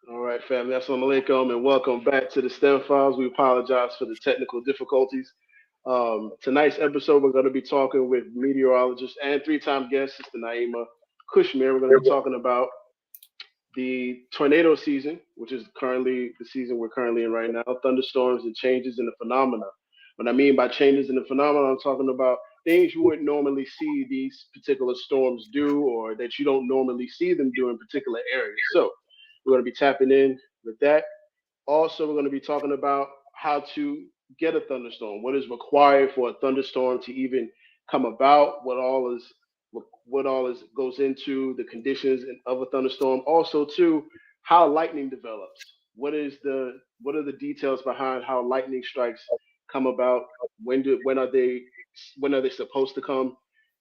All right, family. Assalamu alaikum and welcome back to the STEM Files. We apologize for the technical difficulties. Tonight's episode, we're going to be talking with meteorologist and three-time guest, Sister Naeemah Cushmeer. We're going to be talking about the tornado season, which is currently the season we're currently in right now, thunderstorms and changes in the phenomena. What I mean by changes in the phenomena, I'm talking about things you wouldn't normally see these particular storms do or that you don't normally see them do in particular areas. So we're going to be tapping in with that. Also, we're going to be talking about how to get a thunderstorm, what is required for a thunderstorm to even come about, what all is goes into the conditions of a thunderstorm. Also, too, how lightning develops. What are the details behind how lightning strikes come about? When are they supposed to come,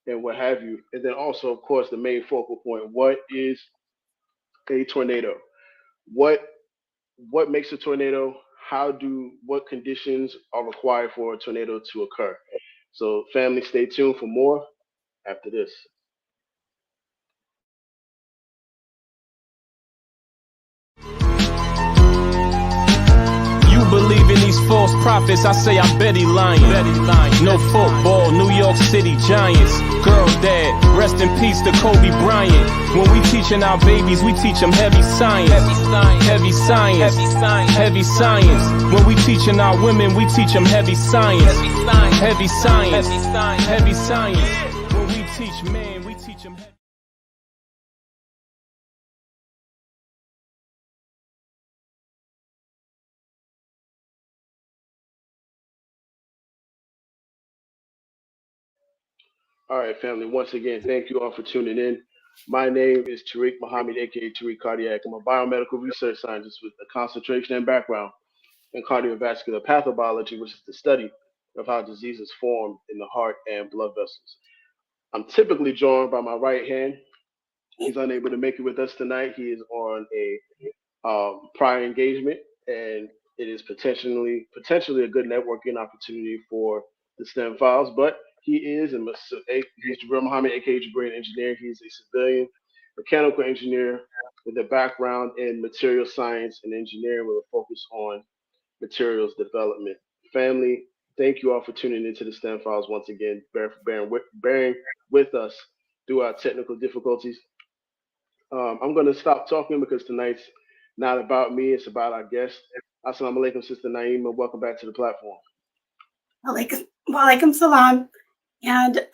and what have you? And then also, of course, the main focal point: what is a tornado? What what makes a tornado? What conditions are required for a tornado to occur? So, family, stay tuned for more after this. You believe in these false prophets, I say I bet he lying. No football, New York City Giants. Girl dad, rest in peace to Kobe Bryant. When we teaching our babies, we teach them heavy science. Heavy science. Heavy science. When we teaching our women, we teach them heavy science. Heavy science. Heavy science. When we teach men, we teach them heavy. All right, family. Once again, thank you all for tuning in. My name is Tariq Muhammad, aka Tariq Cardiac. I'm a biomedical research scientist with a concentration and background in cardiovascular pathobiology, which is the study of how diseases form in the heart and blood vessels. I'm typically joined by my right hand. He's unable to make it with us tonight. He is on a prior engagement, and it is potentially a good networking opportunity for the STEM files. But he is he's Jabril Muhammad, aka Jabril Engineer. He's a civilian mechanical engineer with a background in material science and engineering with a focus on materials development. Family, thank you all for tuning into the STEM files once again, bearing with us through our technical difficulties. I'm going to stop talking because tonight's not about me, it's about our guest. Assalamu alaikum, Sister Naeemah. Welcome back to the platform. Walaikum salam, and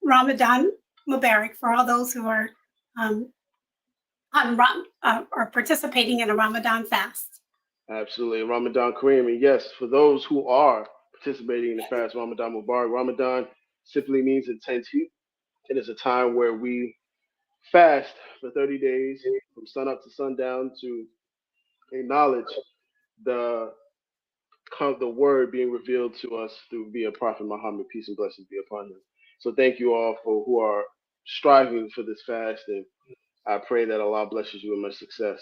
Ramadan Mubarak for all those who are um, or participating in a Ramadan fast. Absolutely. Ramadan Kareem. And yes, for those who are participating in the fast, Ramadan Mubarak. Ramadan simply means intense heat. It is a time where we fast for 30 days from sun up to sundown to acknowledge the the word being revealed to us through via Prophet Muhammad, peace and blessings be upon him. So thank you all for who are striving for this fast, and I pray that Allah blesses you with much success.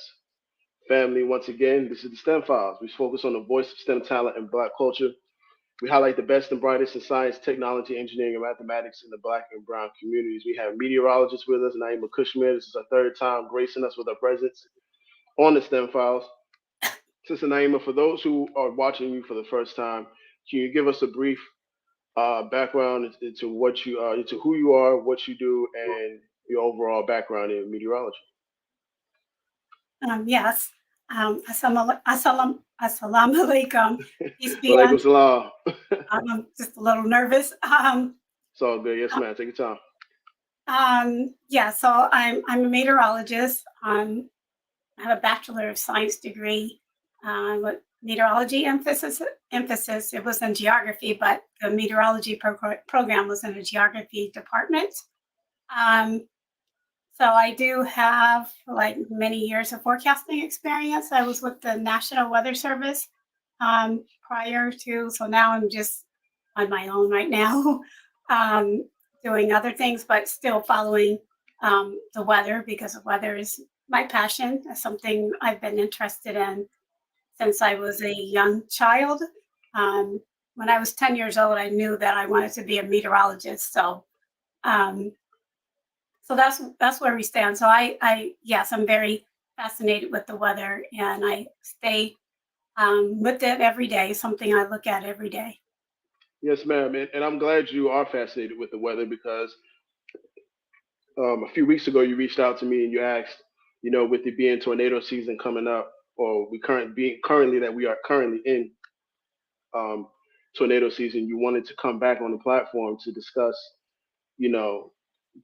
Family, once again, this is the STEM Files. We focus on the voice of STEM talent and Black culture. We highlight the best and brightest in science, technology, engineering, and mathematics in the Black and Brown communities. We have meteorologists with us, Naeemah Cushmeer. This is our third time gracing us with her presence on the STEM Files. Sister Naeemah, for those who are watching you for the first time, can you give us a brief background into into who you are, what you do, and your overall background in meteorology? Yes. Assalamu alaikum. Peace be Walaikum on. salam. I'm just a little nervous. It's all good. Yes, ma'am. Take your time. Yeah, so I'm a meteorologist. I have a Bachelor of Science degree with meteorology emphasis. It was in geography, but the meteorology program was in the geography department. So I do have like many years of forecasting experience. I was with the National Weather Service prior to, so now I'm just on my own right now, doing other things, but still following the weather because the weather is my passion. It's something I've been interested in since I was a young child. When I was 10 years old, I knew that I wanted to be a meteorologist. So that's where we stand. So yes, I'm very fascinated with the weather, and I stay with it every day. Something I look at every day. Yes, ma'am. And I'm glad you are fascinated with the weather because a few weeks ago you reached out to me and you asked, with it being tornado season coming up, or we are currently in um, tornado season, you wanted to come back on the platform to discuss, you know,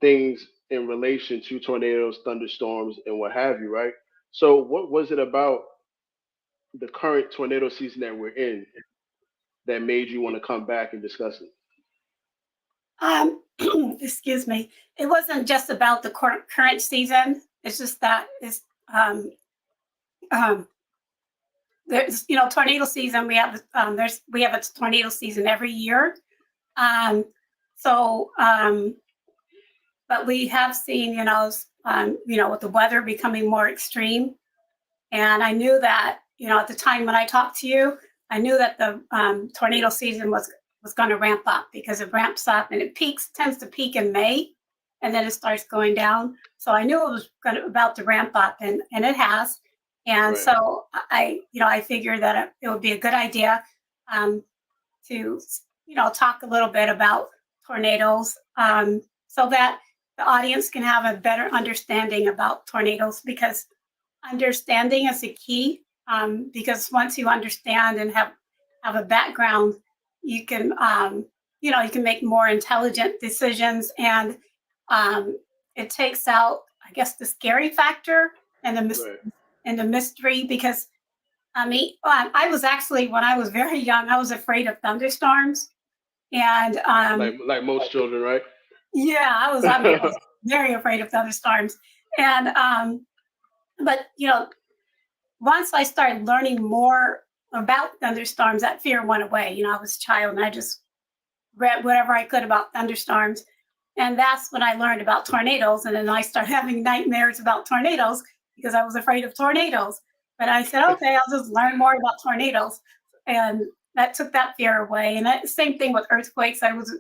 things in relation to tornadoes, thunderstorms, and what have you, right? So, what was it about the current tornado season that we're in that made you want to come back and discuss it? Excuse me. It wasn't just about the current season. It's just that it's um, there's tornado season. We have a tornado season every year. Um, so but we have seen with the weather becoming more extreme, and I knew that at the time when I talked to you, I knew that the tornado season was going to ramp up because it ramps up and it tends to peak in May, and then it starts going down. So I knew it was about to ramp up, and it has. And Right. so I figured that it would be a good idea um, to talk a little bit about tornadoes, so that the audience can have a better understanding about tornadoes, because understanding is a key, because once you understand and have a background, you can you can make more intelligent decisions, and it takes out, I guess, the scary factor and Right. the mystery. Because I mean, I was actually, when I was very young, I was afraid of thunderstorms, and Like most children, right? yeah, I was very afraid of thunderstorms, and but once I started learning more about thunderstorms, that fear went away. I was a child and I just read whatever I could about thunderstorms. And that's when I learned about tornadoes. And then I started having nightmares about tornadoes because I was afraid of tornadoes. But I said, okay, I'll just learn more about tornadoes. And that took that fear away. And same thing with earthquakes. I was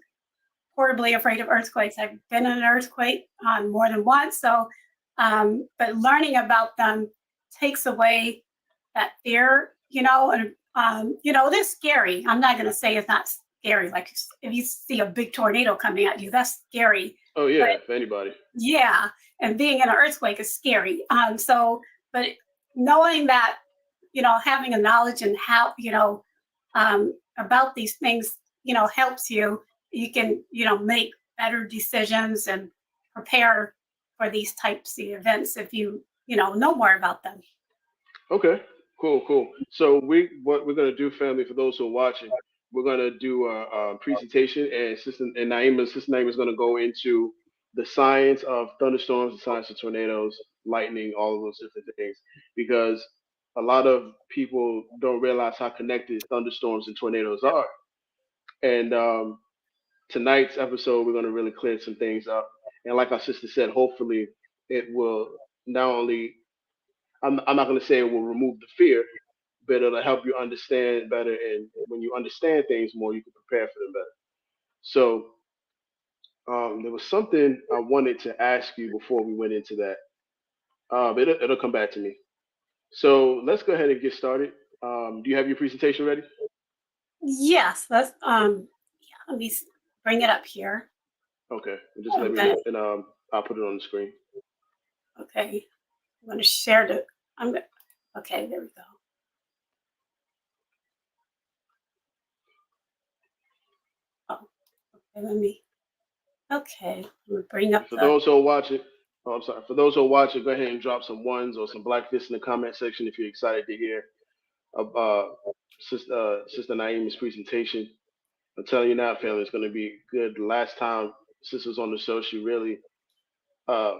horribly afraid of earthquakes. I've been in an earthquake more than once. So, but learning about them takes away that fear, and it is scary. I'm not going to say it's not scary. Like if you see a big tornado coming at you, that's scary. Oh But yeah, for anybody. yeah, and being in an earthquake is scary. But knowing that, having a knowledge and how, about these things, helps you. You can, make better decisions and prepare for these types of events if you know more about them. Okay, cool. So what we're gonna do, family, for those who are watching, we're gonna do a presentation, and Sister Naeemah is gonna go into the science of thunderstorms, the science of tornadoes, lightning, all of those different things, because a lot of people don't realize how connected thunderstorms and tornadoes are. And tonight's episode, we're gonna really clear some things up. And like our sister said, hopefully it will not only I'm not going to say it will remove the fear, but it'll help you understand better. And when you understand things more, you can prepare for them better. So there was something I wanted to ask you before we went into that. But it'll come back to me. So let's go ahead and get started. Do you have your presentation ready? Yes, let's let me bring it up here. Okay, just let I'm me gonna know, and I'll put it on the screen. okay. I'm gonna share the I'm gonna okay, there we go. Oh, okay, I'm gonna bring up For the those who are watching, oh, I'm sorry. For those who are watching, go ahead and drop some ones or some black fists in the comment section if you're excited to hear Sister Naeemah's presentation. I'm telling you now, family, it's going to be good. Last time Sis was on the show, uh,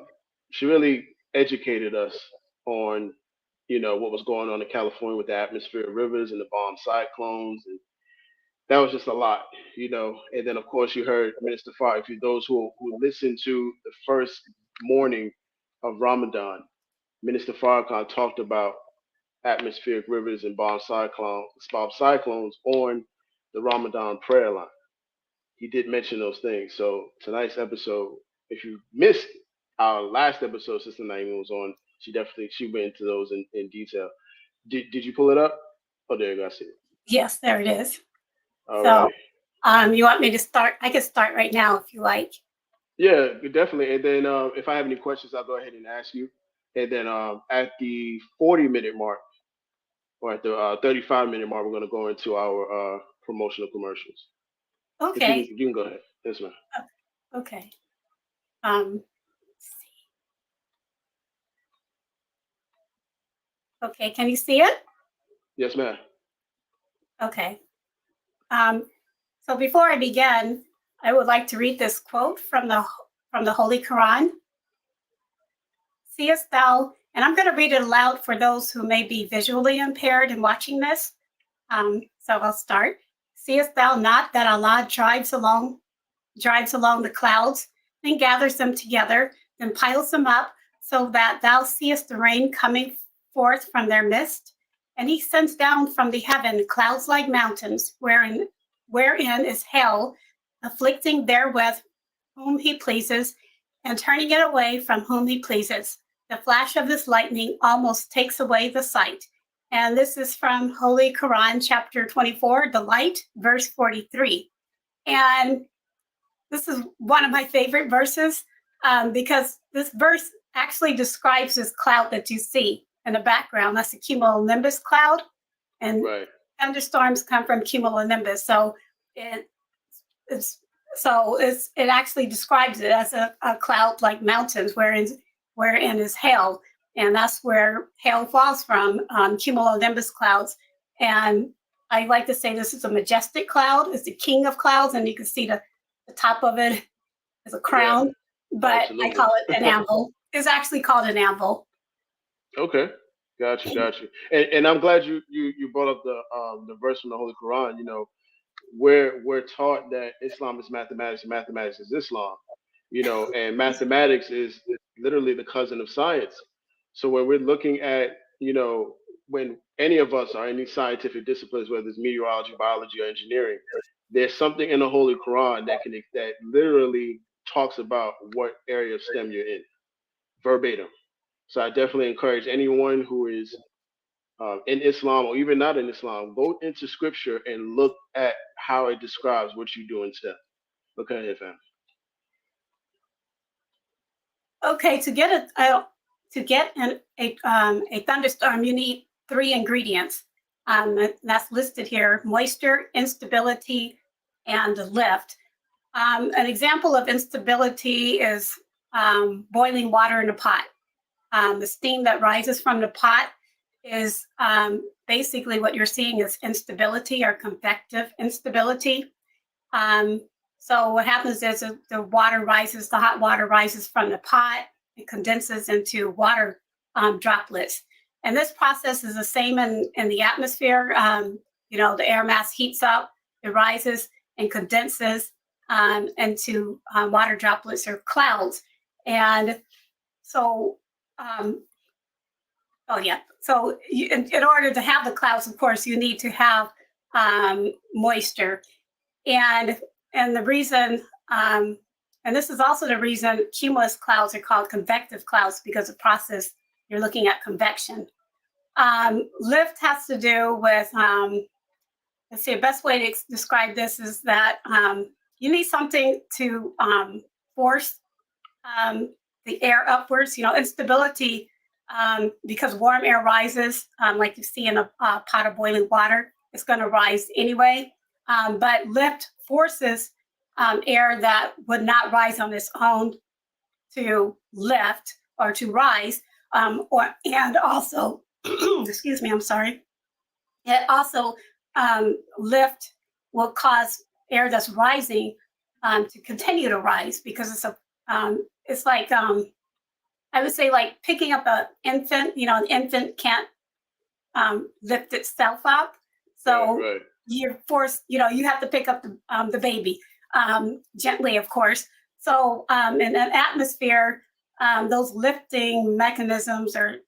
she really educated us on, what was going on in California with the atmospheric rivers and the bomb cyclones, and that was just a lot, And then of course you heard Minister Farr. If you those who listened to the first morning of Ramadan, Minister Farrakhan talked about atmospheric rivers and bomb cyclones on the Ramadan prayer line. He did mention those things. So tonight's episode, if you missed our last episode, Sister Naeemah was on, she went into those in detail. Did you pull it up? Oh, there you go. I see it. Yes, there it is. All So, right. you want me to start? I can start right now if you like. Yeah, definitely. And then if I have any questions, I'll go ahead and ask you. And then at the 40-minute mark or at the 35-minute mark, we're going to go into our promotional commercials. If Okay. you can go ahead. Yes, ma'am. Okay. Let's see. Okay, can you see it? Yes, ma'am. Okay. So before I begin, I would like to read this quote from the Holy Quran. Seest thou, and I'm going to read it aloud for those who may be visually impaired in watching this. So I'll start. Seest thou not that Allah drives along the clouds, then gathers them together, then piles them up, so that thou seest the rain coming forth from their midst? And he sends down from the heaven clouds like mountains, wherein is hail, afflicting therewith whom he pleases, and turning it away from whom he pleases. The flash of this lightning almost takes away the sight. And this is from Holy Quran, chapter 24, the light, verse 43. And this is one of my favorite verses because this verse actually describes this cloud that you see in the background. That's a cumulonimbus cloud, and Right. thunderstorms come from cumulonimbus. So it actually describes it as a cloud like mountains, wherein is hail, and that's where hail falls from, cumulonimbus clouds. And I like to say this is a majestic cloud. It's the king of clouds, and you can see the top of it is a crown, but absolutely. I call it an anvil. It's actually called an anvil. Okay. Got you. And I'm glad you brought up the verse from the Holy Quran. You know, we're taught that Islam is mathematics and mathematics is Islam. You know, and mathematics is literally the cousin of science. So when we're looking at, you know, when any of us are in these scientific disciplines, whether it's meteorology, biology, or engineering, there's something in the Holy Quran that literally talks about what area of STEM you're in, verbatim. So I definitely encourage anyone who is in Islam or even not in Islam, go into Scripture and look at how it describes what you do in STEM. Look at it, fam. Okay, to get a thunderstorm, you need 3 ingredients. That's listed here: moisture, instability, and lift. An example of instability is boiling water in a pot. The steam that rises from the pot is basically what you're seeing is instability or convective instability. So what happens is the hot water rises from the pot, it condenses into water droplets. And this process is the same in the atmosphere. The air mass heats up, it rises and condenses into water droplets or clouds. And so, so in order to have the clouds, of course, you need to have moisture. And the reason, and this is also the reason cumulus clouds are called convective clouds, because the process you're looking at convection. Lift has to do with, let's see, the best way to describe this is that you need something to force the air upwards. Instability, because warm air rises, like you see in a pot of boiling water, it's going to rise anyway. But lift forces air that would not rise on its own to lift or to rise, and also, excuse me, I'm sorry. It also lift will cause air that's rising to continue to rise, because it's like I would say like picking up an infant. An infant can't lift itself up, so right. You're forced. You have to pick up the baby gently, of course. So in an atmosphere, those lifting mechanisms are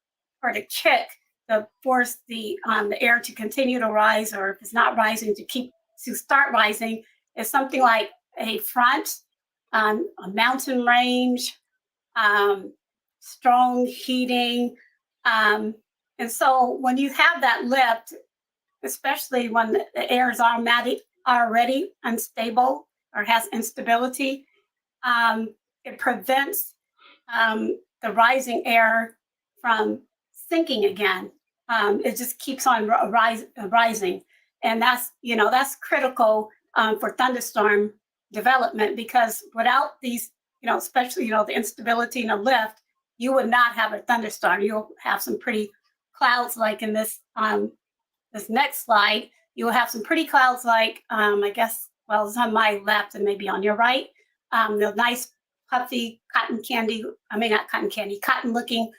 to kick to force the air to continue to rise, or if it's not rising, to start rising. Is something like a front, a mountain range, strong heating. And so when you have that lift, especially when the air is already unstable or has instability, it prevents the rising air from sinking again. It just keeps on rising. And that's critical for thunderstorm development, because without these, especially, the instability and the lift, you would not have a thunderstorm. You'll have some pretty clouds like in this next slide. You'll have some pretty clouds like, I guess, well, it's on my left and maybe on your right. The nice puffy cotton looking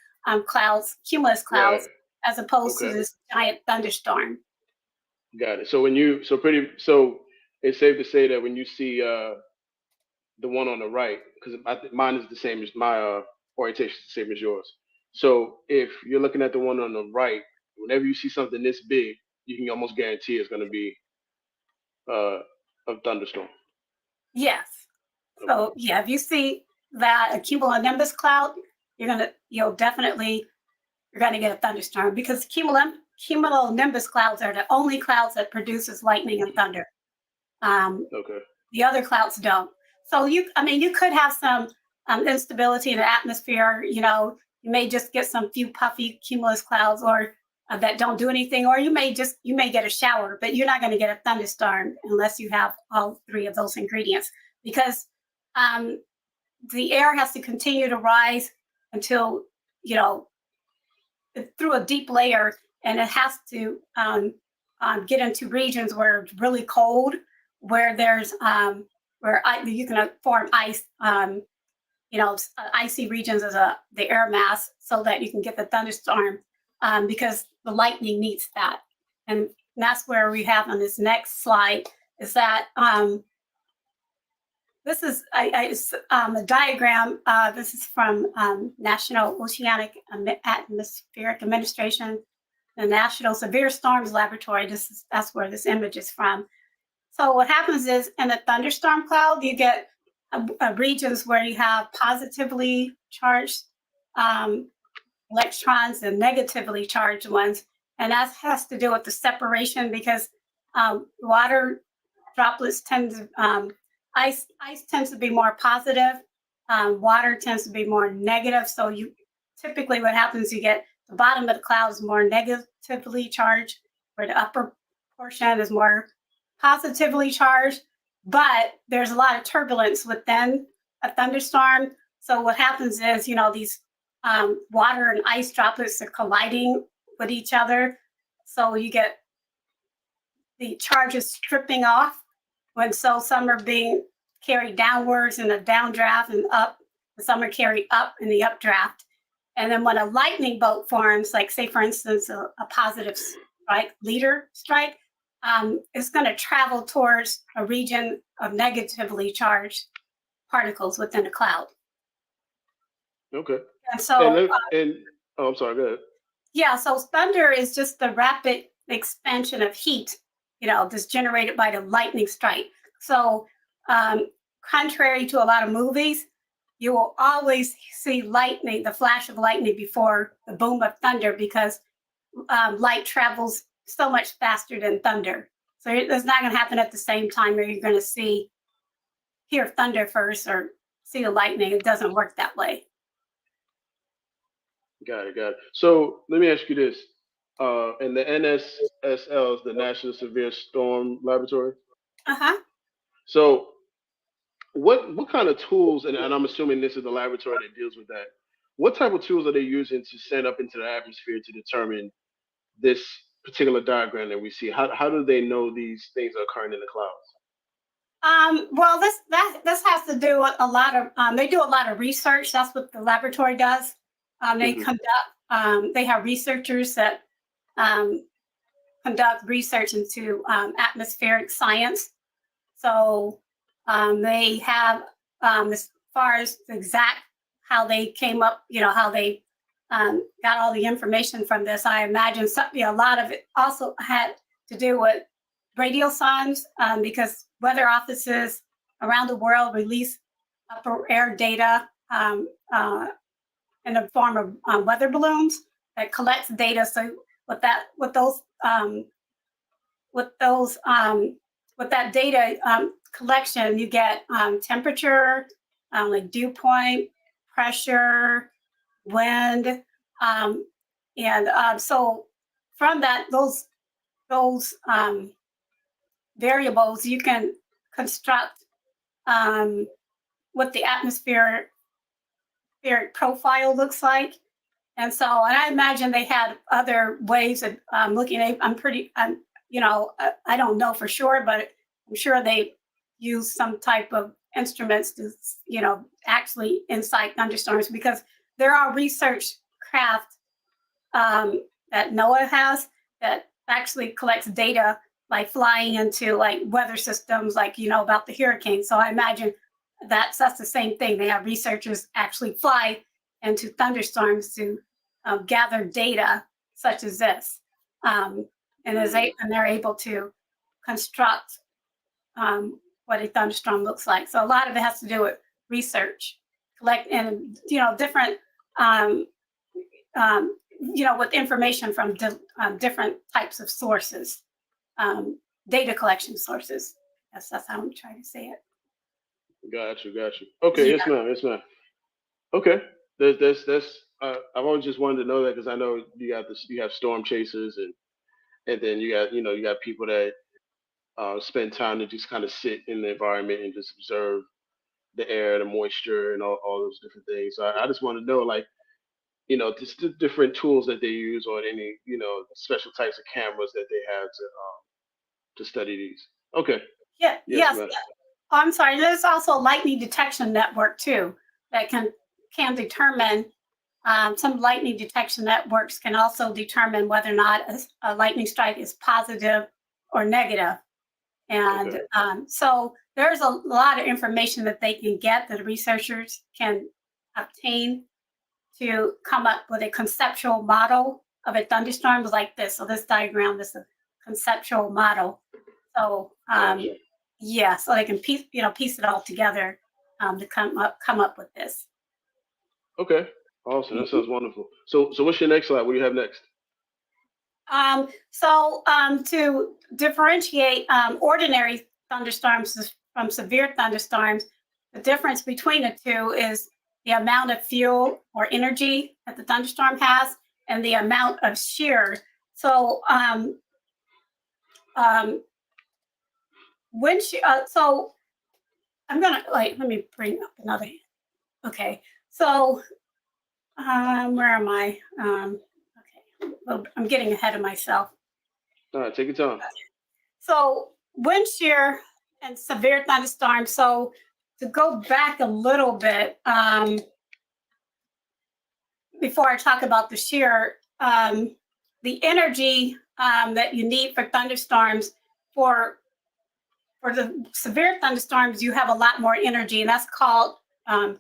clouds, cumulus clouds, Right. as opposed Okay. to this giant thunderstorm. Got it. So it's safe to say that when you see the one on the right, because I think mine is the same as my orientation is the same as yours. So if you're looking at the one on the right, whenever you see something this big, you can almost guarantee it's going to be a thunderstorm. Yes. Okay. So yeah, if you see that a cumulonimbus cloud, you're definitely going to get a thunderstorm, because cumulonimbus clouds are the only clouds that produces lightning and thunder. Okay. The other clouds don't. So you could have some instability in the atmosphere. You may just get some few puffy cumulus clouds, or that don't do anything, or you may get a shower, but you're not going to get a thunderstorm unless you have all three of those ingredients, because the air has to continue to rise until, through a deep layer, and it has to get into regions where it's really cold, where there's where you can form ice, icy regions as the air mass, so that you can get the thunderstorm, because the lightning needs that. And that's where we have on this next slide is that this is a diagram. This is from National Oceanic Atmospheric Administration, the National Severe Storms Laboratory. That's where this image is from. So what happens is, in a thunderstorm cloud, you get regions where you have positively charged electrons and negatively charged ones. And that has to do with the separation, because water droplets tend to, ice tends to be more positive, water tends to be more negative. So typically what happens, you get the bottom of the clouds more negatively charged, where the upper portion is more positively charged. But there's a lot of turbulence within a thunderstorm. So what happens is, these water and ice droplets are colliding with each other. So you get the charges stripping off, some are being carried downwards in the downdraft and up, and some are carried up in the updraft. And then when a lightning bolt forms, like say for instance a positive strike, leader strike, it's going to travel towards a region of negatively charged particles within the cloud. Okay. And so, I'm sorry, go ahead. Yeah, so thunder is just the rapid expansion of heat, that's generated by the lightning strike. So, contrary to a lot of movies, you will always see lightning, the flash of lightning, before the boom of thunder, because light travels so much faster than thunder. So it's not going to happen at the same time where you're going to hear thunder first or see the lightning. It doesn't work that way. Got it. So let me ask you this. In the NSSL is the National Severe Storm Laboratory. Uh-huh. So what kind of tools, and I'm assuming this is the laboratory that deals with that, what type of tools are they using to send up into the atmosphere to determine this particular diagram that we see? How do they know these things are occurring in the clouds? Well, this has to do with a lot of, they do a lot of research. That's what the laboratory does. They conduct, they have researchers that conduct research into atmospheric science. So they have, as far as the exact how they came up, how they got all the information from this, I imagine a lot of it also had to do with radio signs, because weather offices around the world release upper air data in the form of weather balloons that collects data. So with that data collection, you get temperature, like dew point, pressure, wind, so from those variables, you can construct what the atmospheric profile looks like. And I imagine they had other ways of looking at. I don't know for sure, but I'm sure they use some type of instruments to, actually incite thunderstorms, because there are research craft that NOAA has that actually collects data, like flying into like weather systems, like, about the hurricane. So I imagine that's the same thing. They have researchers actually fly into thunderstorms to gather data such as this, and they're able to construct what a thunderstorm looks like. So a lot of it has to do with research, collect, and different, with information from different types of sources, data collection sources. That's how I'm trying to say it. Got you. Okay, yeah. Yes, ma'am. Okay, that's. I've always just wanted to know that, because I know you have storm chasers, and then you got people that spend time to just kind of sit in the environment and just observe the air, the moisture, and all those different things. So I just want to know, like, just the different tools that they use, or any special types of cameras that they have to study these. Okay. Yeah. Yes. I'm sorry. There's also a lightning detection network too that can determine. Some lightning detection networks can also determine whether or not a lightning strike is positive or negative. And so there's a lot of information that they can get, that researchers can obtain to come up with a conceptual model of a thunderstorm like this. So this diagram is a conceptual model. So so they can piece it all together to come up with this. Okay, awesome. That sounds wonderful. So what's your next slide? What do you have next? To differentiate ordinary thunderstorms from severe thunderstorms, the difference between the two is the amount of fuel or energy that the thunderstorm has, and the amount of shear. So so I'm gonna let me bring up another. Okay, so where am I? Okay, well, I'm getting ahead of myself. All right, take your time. So wind shear and severe thunderstorms. So to go back a little bit, before I talk about the shear, the energy that you need for thunderstorms, for the severe thunderstorms, you have a lot more energy, and that's called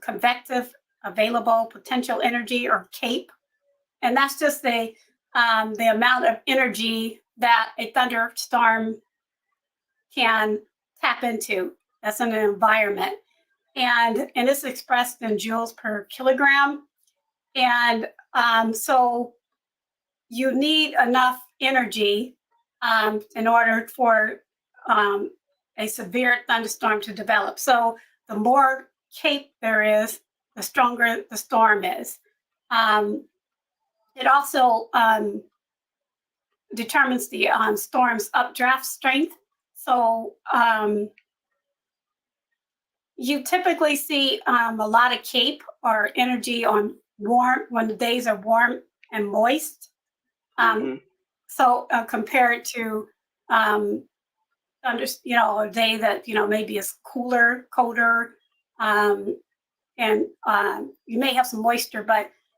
convective available potential energy, or CAPE. And that's just the amount of energy that a thunderstorm can tap into. That's in an environment. And it's expressed in joules per kilogram. And so you need enough energy in order for a severe thunderstorm to develop. So the more CAPE there is, the stronger the storm is. It also determines the storm's updraft strength. So you typically see a lot of CAPE or energy on when the days are warm and moist. So compared to a day that maybe is cooler, colder, and you may have some moisture,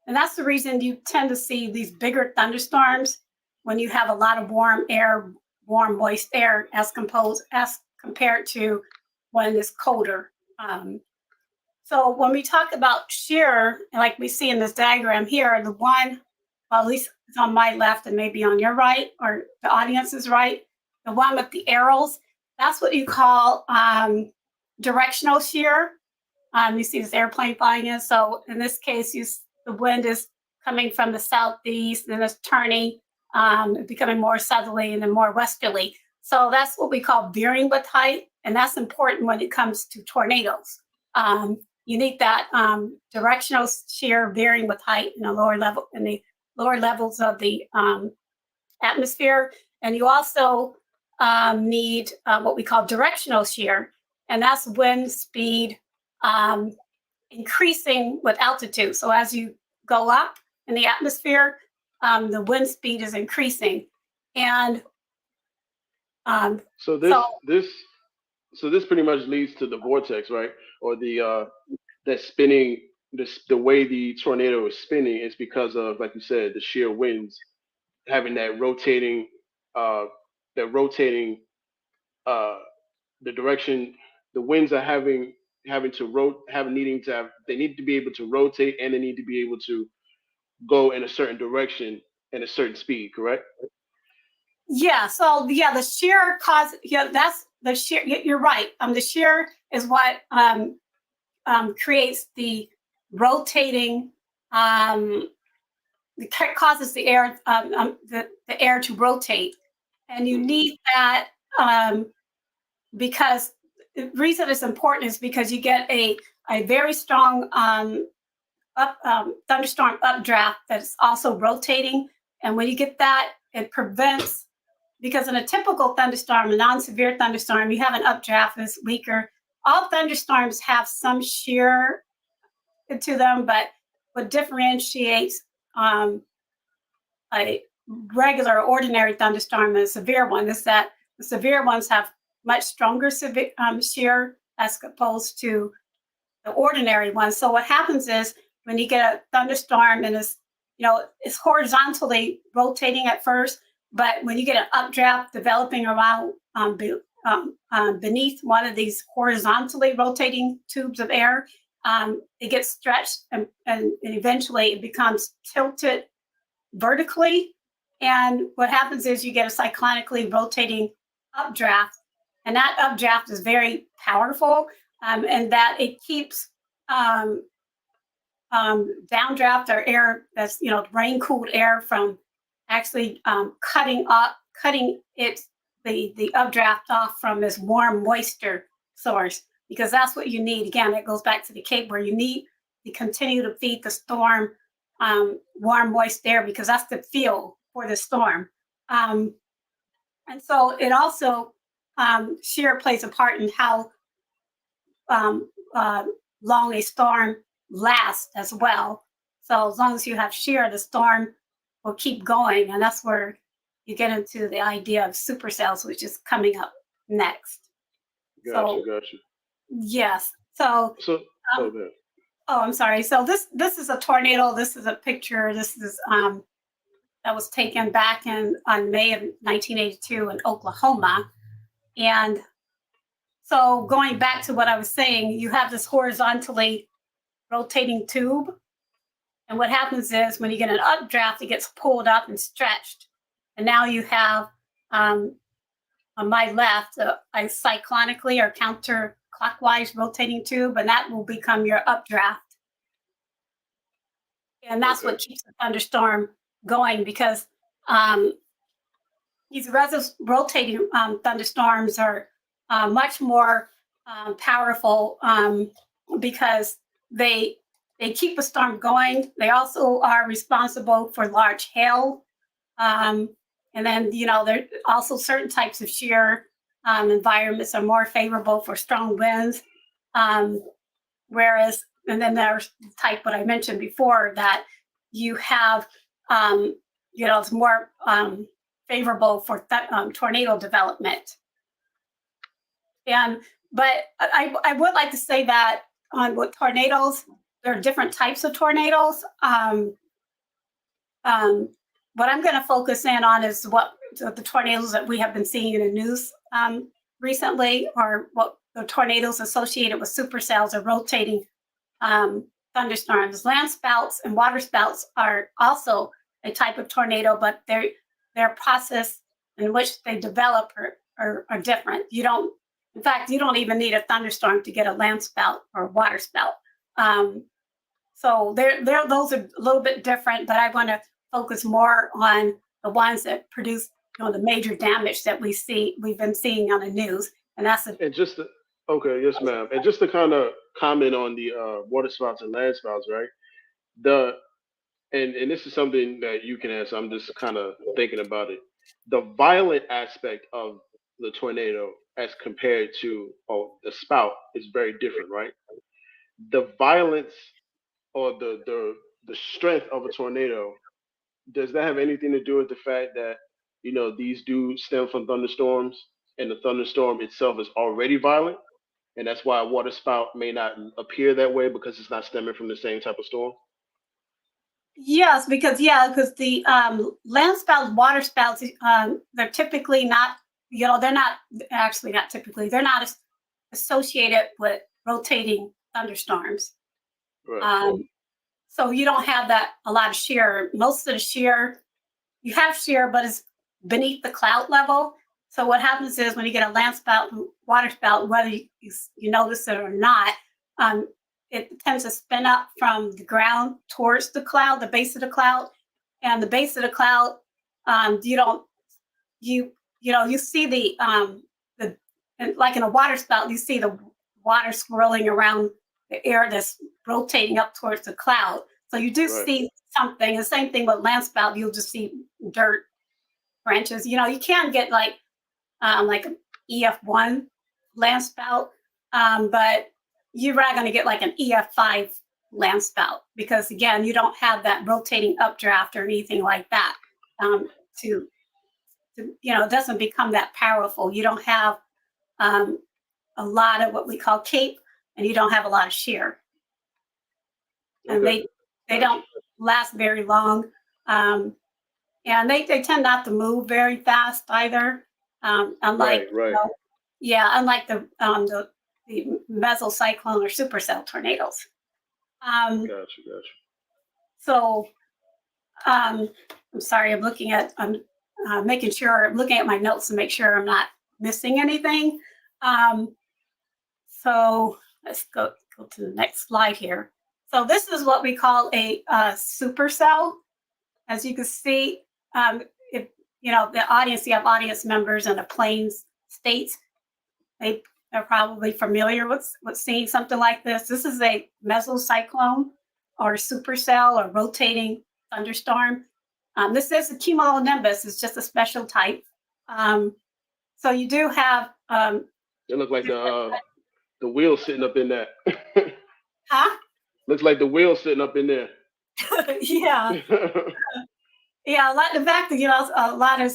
and that's the reason you tend to see these bigger thunderstorms when you have a lot of warm, moist air, as compared to when it's colder. So when we talk about shear, like we see in this diagram here, the one, well, at least it's on my left and maybe on your right, or the audience's right, the one with the arrows, that's what you call directional shear. You see this airplane flying in. So in this case, the the wind is coming from the southeast and it's turning, becoming more southerly and then more westerly. So that's what we call veering with height, and that's important when it comes to tornadoes. You need that directional shear veering with height in the lower levels of the atmosphere, and you also need what we call directional shear, and that's wind speed increasing with altitude. So as you go up in the atmosphere, the wind speed is increasing, and So this pretty much leads to the vortex, right? Or the that spinning, the way the tornado is spinning is because of, like you said, the shear winds having uh, that rotating, uh, the direction. The winds are having to needing to have. They need to be able to rotate, and they need to be able to go in a certain direction and a certain speed. Correct? yeah, so yeah, the shear cause, yeah, that's the shear. You're right. The shear is what creates the rotating, causes the air, the air to rotate, and you need that because the reason it's important is because you get a very strong thunderstorm updraft that's also rotating, and when you get that, it prevents, because in a typical thunderstorm, a non-severe thunderstorm, you have an updraft that's weaker. All thunderstorms have some shear to them, but what differentiates a regular, ordinary thunderstorm and a severe one is that the severe ones have much stronger shear as opposed to the ordinary ones. So what happens is when you get a thunderstorm and it's horizontally rotating at first, but when you get an updraft developing around beneath one of these horizontally rotating tubes of air, it gets stretched and eventually it becomes tilted vertically. And what happens is you get a cyclonically rotating updraft, and that updraft is very powerful, and that it keeps downdraft or air that's rain cooled air from actually cutting the updraft off from this warm moisture source, because that's what you need. Again, it goes back to the Cape, where you need to continue to feed the storm warm moist air, because that's the fuel for the storm. And so it also shear plays a part in how long a storm lasts as well. So as long as you have shear, the storm will keep going, and that's where you get into the idea of supercells, which is coming up next. Gotcha. Yes. So. I'm sorry. So this is a tornado. This is a picture. This is that was taken back on May of 1982 in Oklahoma, and so going back to what I was saying, you have this horizontally rotating tube, and what happens is when you get an updraft, it gets pulled up and stretched, and now you have on my left a cyclonically or counterclockwise rotating tube, and that will become your updraft. And that's what keeps the thunderstorm going, because these rotating thunderstorms are much more powerful because they keep a storm going. They also are responsible for large hail. And then, there are also certain types of shear environments are more favorable for strong winds. Whereas, and then there's the type what I mentioned before, that you have, it's more favorable for tornado development. But I would like to say that with tornadoes, there are different types of tornadoes. What I'm going to focus in on is what the tornadoes that we have been seeing in the news recently, or what the tornadoes associated with supercells or rotating thunderstorms. Land spouts and water spouts are also a type of tornado, but their process in which they develop are different. In fact, you don't even need a thunderstorm to get a land spout or a water spout. So those are a little bit different, but I want to focus more on the ones that produce, the major damage that we've been seeing on the news, and that's okay, yes, ma'am. And just to kind of comment on the water spouts and land spouts, right? The and this is something that you can answer. I'm just kind of thinking about it. The violent aspect of the tornado, as compared to the spout, is very different, right? The violence or the strength of a tornado, does that have anything to do with the fact that these do stem from thunderstorms, and the thunderstorm itself is already violent, and that's why a water spout may not appear that way because it's not stemming from the same type of storm? Yes, because the land spouts, water spouts, they're typically not, they're not actually not typically, they're not associated with rotating thunderstorms. Right. So you don't have a lot of shear. Most of the shear, you have shear, but it's beneath the cloud level. So what happens is when you get a land spout, water spout, whether you notice it or not, it tends to spin up from the ground towards the cloud, the base of the cloud, and the base of the cloud. You see the like in a water spout, you see the water swirling around the air that's rotating up towards the cloud. So you do see something. The same thing with land spout, you'll just see dirt, branches. You can get like an EF1 land spout, but you're not going to get like an EF5 land spout because, again, you don't have that rotating updraft or anything like that. It doesn't become that powerful. You don't have a lot of what we call cape, and you don't have a lot of shear. And they don't last very long. And they tend not to move very fast either. Unlike unlike the mesocyclone or supercell tornadoes. Gotcha. So I'm sorry, I'm looking at I'm looking at my notes to make sure I'm not missing anything. So let's go to the next slide here. So this is what we call a supercell. As you can see, if the audience, you have audience members in the Plains states, they are probably familiar with seeing something like this. This is a mesocyclone or supercell or rotating thunderstorm. This is a cumulonimbus. It's just a special type. So you do have. It looked like the wheel sitting up in that. Huh? Looks like the wheel sitting up in there. Yeah. Yeah, the fact that a lot of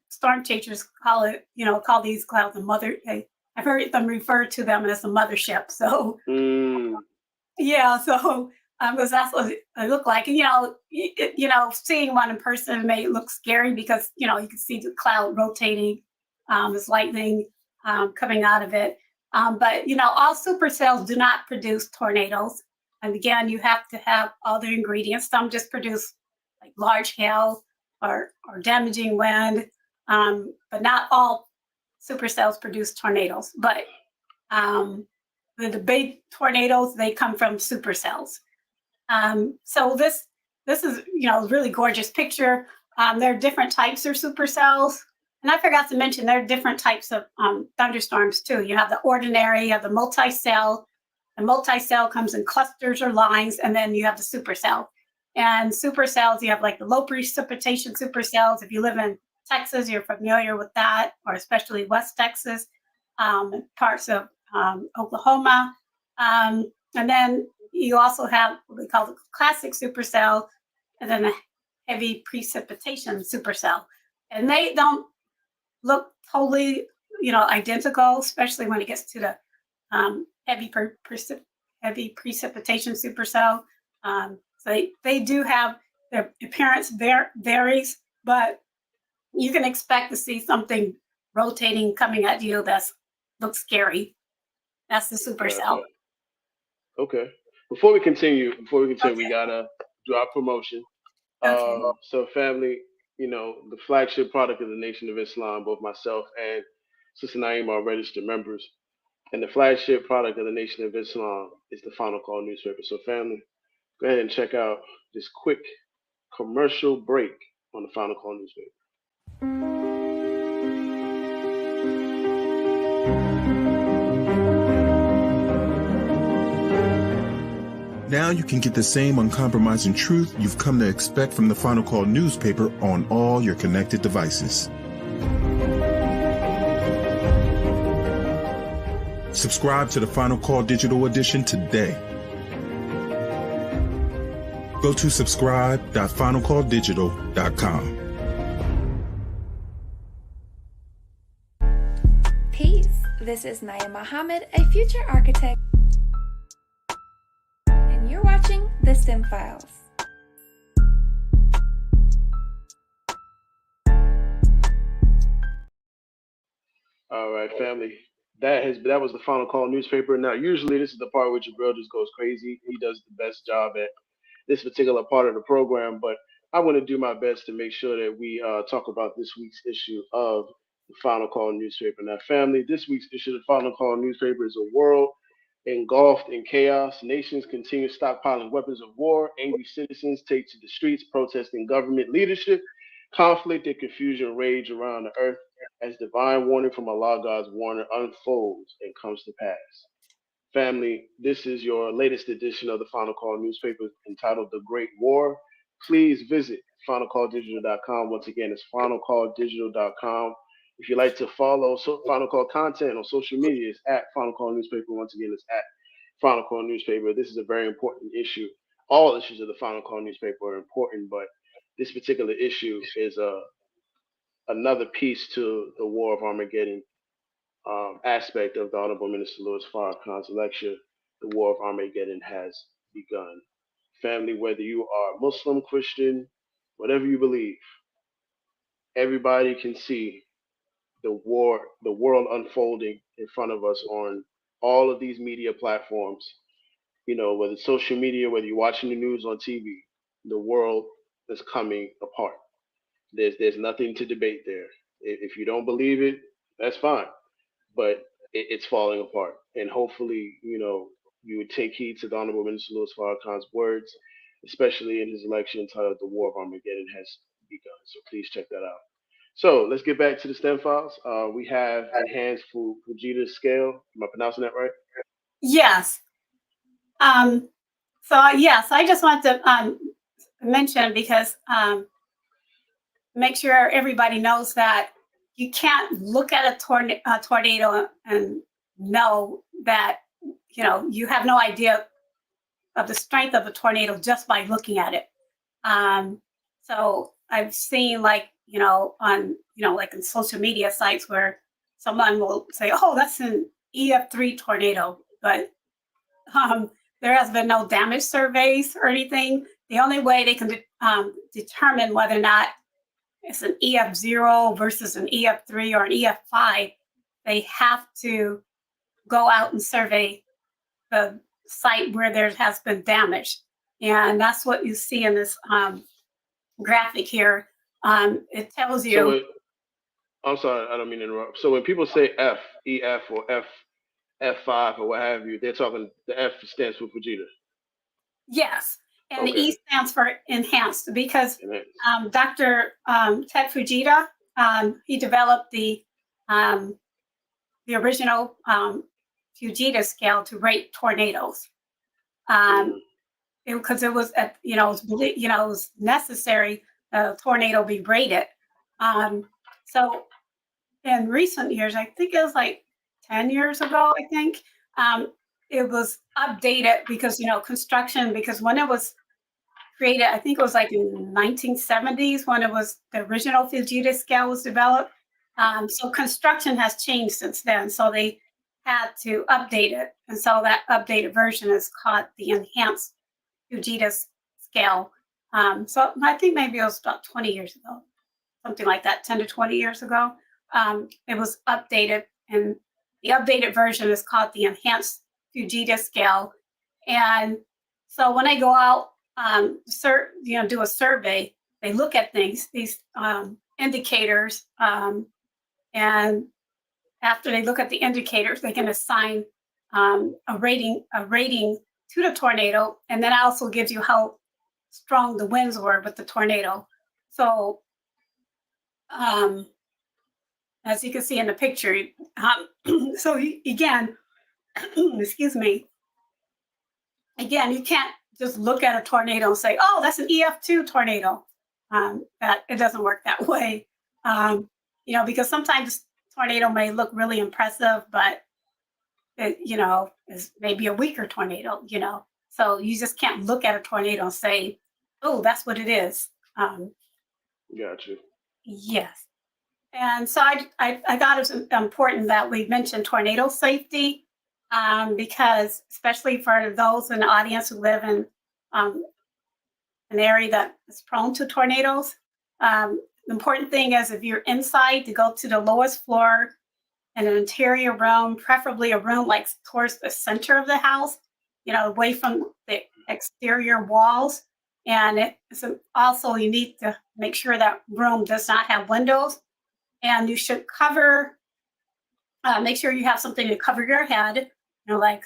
storm chasers call these clouds a mother. I've heard them refer to them as a mothership. So yeah, so because that's what they look like. And seeing one in person may look scary because you can see the cloud rotating, there's lightning coming out of it. But all supercells do not produce tornadoes. And again, you have to have other ingredients. Some just produce like large hail or damaging wind, but not all supercells produce tornadoes. But the big tornadoes, they come from supercells. So this is a really gorgeous picture. There are different types of supercells. And I forgot to mention there are different types of thunderstorms too. You have the ordinary, you have the multi-cell. The multi-cell comes in clusters or lines, and then you have the supercell. And supercells, you have like the low precipitation supercells. If you live in Texas, you're familiar with that, or especially West Texas, parts of Oklahoma. And then you also have what we call the classic supercell, and then the heavy precipitation supercell. And they don't look totally, identical, especially when it gets to the heavy precipitation supercell. So they do have, their appearance varies, but you can expect to see something rotating coming at you that looks scary. That's the supercell. Okay. Before we continue, we gotta do our promotion. So family, the flagship product of the Nation of Islam, both myself and Sister Naeemah are registered members. And the flagship product of the Nation of Islam is the Final Call newspaper. So, family, go ahead and check out this quick commercial break on the Final Call newspaper. Now you can get the same uncompromising truth you've come to expect from the Final Call newspaper on all your connected devices. Subscribe to the Final Call Digital Edition today. Go to subscribe.finalcalldigital.com. Peace. This is Naeemah Cushmeer, a future architect, and you're watching The STEM Files. All right, family. That was the Final Call newspaper. Now, usually this is the part where Jabril just goes crazy. He does the best job at this particular part of the program, but I want to do my best to make sure that we talk about this week's issue of the Final Call newspaper. Now, family, this week's issue of the Final Call newspaper is a world engulfed in chaos. Nations continue stockpiling weapons of war. Angry citizens take to the streets protesting government leadership. Conflict and confusion rage around the earth as divine warning from Allah God's warner unfolds and comes to pass. Family, this is your latest edition of the Final Call newspaper entitled The Great War. Please visit finalcalldigital.com. Once again, it's finalcalldigital.com. If you'd like to follow Final Call content on social media, it's at Final Call newspaper. Once again, it's at Final Call newspaper. This is a very important issue. All issues of the Final Call newspaper are important, but this particular issue is another piece to the War of Armageddon aspect of the Honorable Minister Louis Farrakhan's lecture. The War of Armageddon has begun. Family, whether you are Muslim, Christian, whatever you believe, everybody can see the world unfolding in front of us on all of these media platforms. You know, whether it's social media, whether you're watching the news on TV, the world is coming apart. There's nothing to debate there. If you don't believe it, that's fine. But it's falling apart. And hopefully, you know, you would take heed to the Honorable Minister Louis Farrakhan's words, especially in his lecture entitled The War of Armageddon has begun. So please check that out. So let's get back to the STEM files. We have enhanced Fujita scale. Am I pronouncing that right? Yes. So yes, I just want to mention because make sure everybody knows that you can't look at a tornado and know that, you know, you have no idea of the strength of a tornado just by looking at it. So I've seen like, you know, on, you know, like in social media sites where someone will say, oh, that's an EF3 tornado, but there has been no damage surveys or anything. The only way they can determine whether or not it's an EF0 versus an EF3 or an EF5, they have to go out and survey the site where there has been damage. And that's what you see in this graphic here. It tells you. So I'm sorry, I don't mean to interrupt. So when people say F, EF, or F5 or what have you, they're talking, the F stands for Fujita. Yes. And Okay. the E stands for enhanced because Dr. Ted Fujita, he developed the original Fujita scale to rate tornadoes. Because it was, it was necessary a tornado be rated. So in recent years, I think it was like 10 years ago, I think, it was updated because, construction, because when it was created, I think it was like in the 1970s when it was the original Fujita scale was developed. So construction has changed since then. So they had to update it. And so that updated version is called the enhanced Fujita scale. So I think maybe it was about 20 years ago, something like that, 10 to 20 years ago. It was updated, and the updated version is called the enhanced Fujita scale. And so when I go out, do a survey, they look at things, these indicators, and after they look at the indicators, they can assign a rating to the tornado, and then it also gives you how strong the winds were with the tornado. So as you can see in the picture, so again, excuse me, again, you can't just look at a tornado and say, oh, that's an EF2 tornado. That it doesn't work that way. Because sometimes tornado may look really impressive, but it, is maybe a weaker tornado, So you just can't look at a tornado and say, oh, that's what it is. Gotcha. Yes. And so I thought it was important that we mentioned tornado safety, because especially for those in the audience who live in an area that is prone to tornadoes, the important thing is if you're inside, to go to the lowest floor in an interior room, preferably a room like towards the center of the house, away from the exterior walls. And also you need to make sure that room does not have windows. And you should make sure you have something to cover your head, like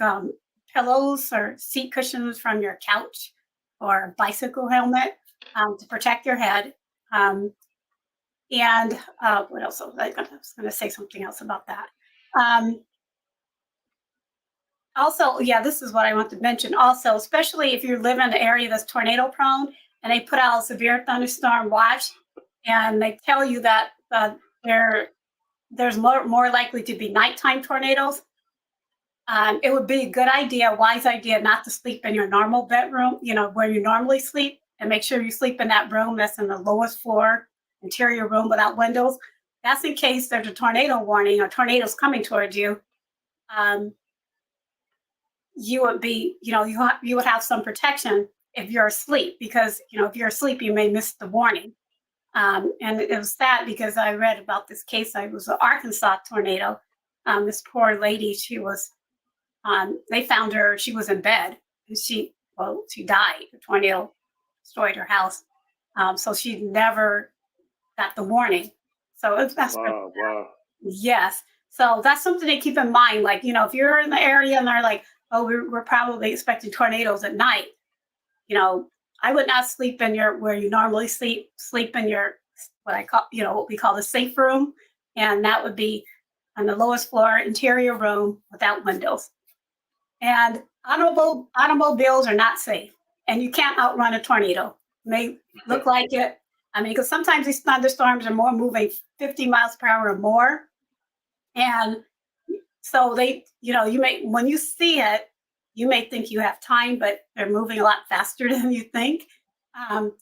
pillows or seat cushions from your couch or a bicycle helmet to protect your head. And what else? I was going to say something else about that. Also, this is what I want to mention. Also, especially if you live in an area that's tornado prone and they put out a severe thunderstorm watch, and they tell you that there's more likely to be nighttime tornadoes. It would be a wise idea, not to sleep in your normal bedroom, where you normally sleep, and make sure you sleep in that room that's in the lowest floor, interior room without windows. That's in case there's a tornado warning or tornadoes coming towards you. You would be, you would have some protection if you're asleep, because, if you're asleep, you may miss the warning. And it was sad because I read about this case. It was an Arkansas tornado. This poor lady, she was, they found her, she was in bed, and she died. The tornado destroyed her house. So she never got the warning. So that's wow. Yes. So that's something to keep in mind. Like, if you're in the area and they're like, oh, we're probably expecting tornadoes at night, I would not sleep in where you normally sleep in your, what we call the safe room. And that would be on the lowest floor, interior room without windows. And automobiles are not safe, and you can't outrun a tornado. It may look like it. Because sometimes these thunderstorms are moving 50 miles per hour or more. And so they, when you see it, you may think you have time, but they're moving a lot faster than you think. And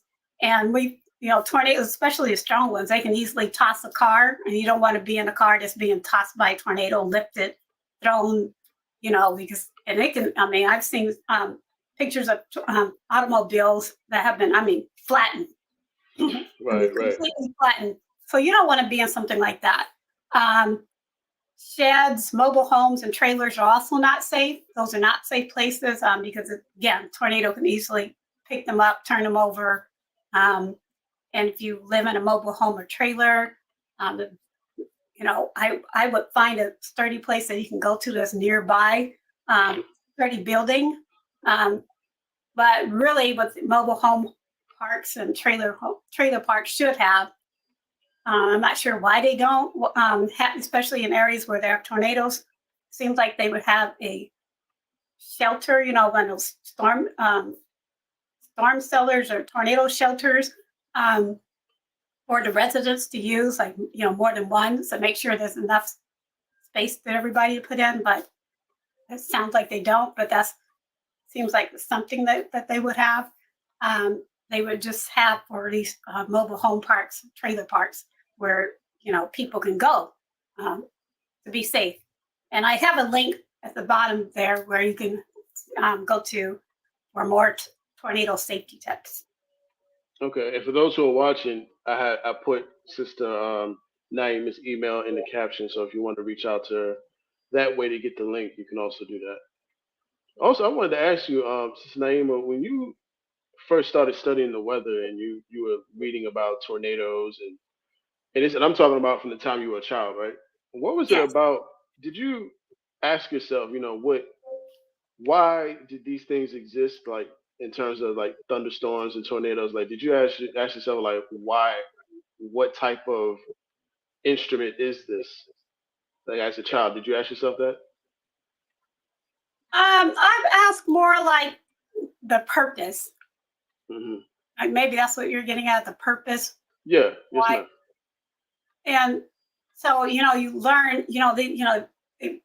tornadoes, especially the strong ones, they can easily toss a car, and you don't want to be in a car that's being tossed by a tornado, lifted, thrown, because, and they can, I've seen pictures of automobiles that have been, flattened. Right. Completely flattened. So you don't want to be in something like that. Sheds, mobile homes, and trailers are also not safe. Those are not safe places because, again, tornado can easily pick them up, turn them over. And if you live in a mobile home or trailer, I would find a sturdy place that you can go to that's nearby, sturdy building. But really, what mobile home parks and trailer parks should have, I'm not sure why they don't, especially in areas where there are tornadoes. Seems like they would have a shelter, one of those storm cellars or tornado shelters for the residents to use, like, more than one, so make sure there's enough space for everybody to put in. But it sounds like they don't, but seems like something that they would have. They would just have for these mobile home parks, trailer parks, where people can go to be safe. And I have a link at the bottom there where you can go to for more tornado safety tips. Okay, and for those who are watching, I put Sister Naeemah's email in the caption, so if you want to reach out to her that way to get the link, you can also do that. Also, I wanted to ask you, Sister Naeemah, when you first started studying the weather and you were reading about tornadoes and I'm talking about from the time you were a child, right? What was it Yes. about? Did you ask yourself, why did these things exist? Like in terms of like thunderstorms and tornadoes, like did you ask yourself like why? What type of instrument is this? Like as a child, did you ask yourself that? I've asked more like the purpose. Hmm. Like maybe that's what you're getting at, the purpose. Yeah. Yes, Why? ma'am. And so, you learn, they,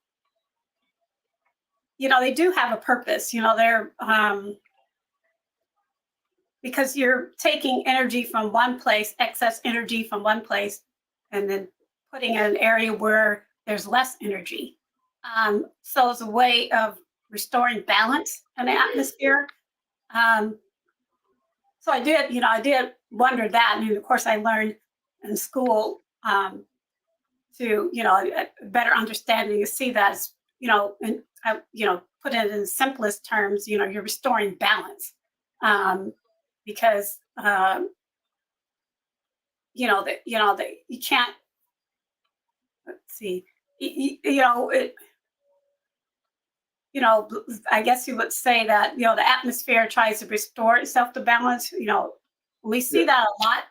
they do have a purpose, they're, because you're taking energy from one place, excess energy from one place, and then putting in an area where there's less energy. So it's a way of restoring balance in the atmosphere. Um, so I did wonder that. And of course, I learned in school to, a better understanding to see that, and put it in the simplest terms, you're restoring balance. Because that you can't, let's see, it, I guess you would say that, the atmosphere tries to restore itself to balance. We see Yeah. that a lot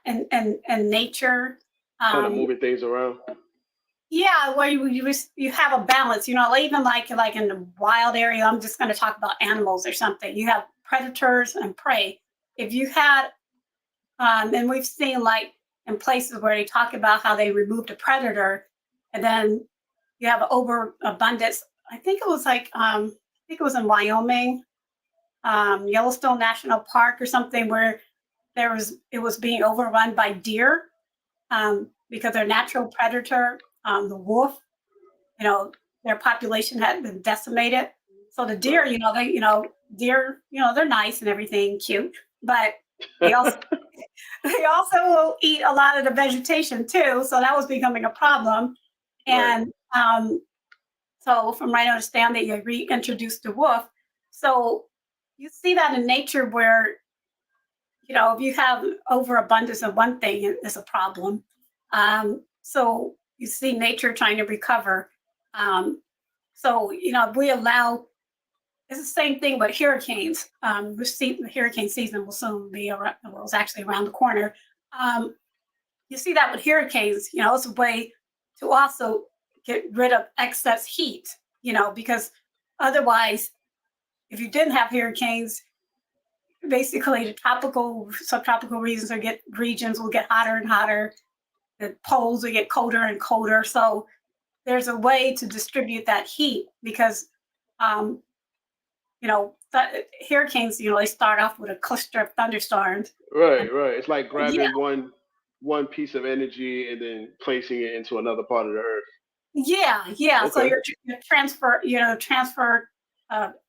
in nature. Kind of Um, moving things around. yeah, where you have a balance, even like in the wild area. I'm just going to talk about animals or something. You have predators and prey. If you had, and we've seen like in places where they talk about how they removed a predator, and then you have overabundance. I think it was in Wyoming, Yellowstone National Park or something, where it was being overrun by deer, because their natural predator, the wolf, their population had been decimated. So the deer, Right. deer, they're nice and everything, cute, but they also they also will eat a lot of the vegetation too. So that was becoming a problem. Right. And so from my understanding, they reintroduced the wolf. So you see that in nature where, if you have overabundance of one thing, it's a problem. So you see nature trying to recover. So, we allow, it's the same thing with hurricanes. We see the hurricane season will soon be around, well, it's actually around the corner. Um, you see that with hurricanes, it's a way to also get rid of excess heat, because otherwise, if you didn't have hurricanes, basically the subtropical regions will get hotter and hotter. The poles will get colder and colder. So there's a way to distribute that heat because, um, hurricanes, they start off with a cluster of thunderstorms. Right. And Right. It's like yeah, grabbing one piece of energy and then placing it into another part of the earth. yeah. So Okay. you're transfer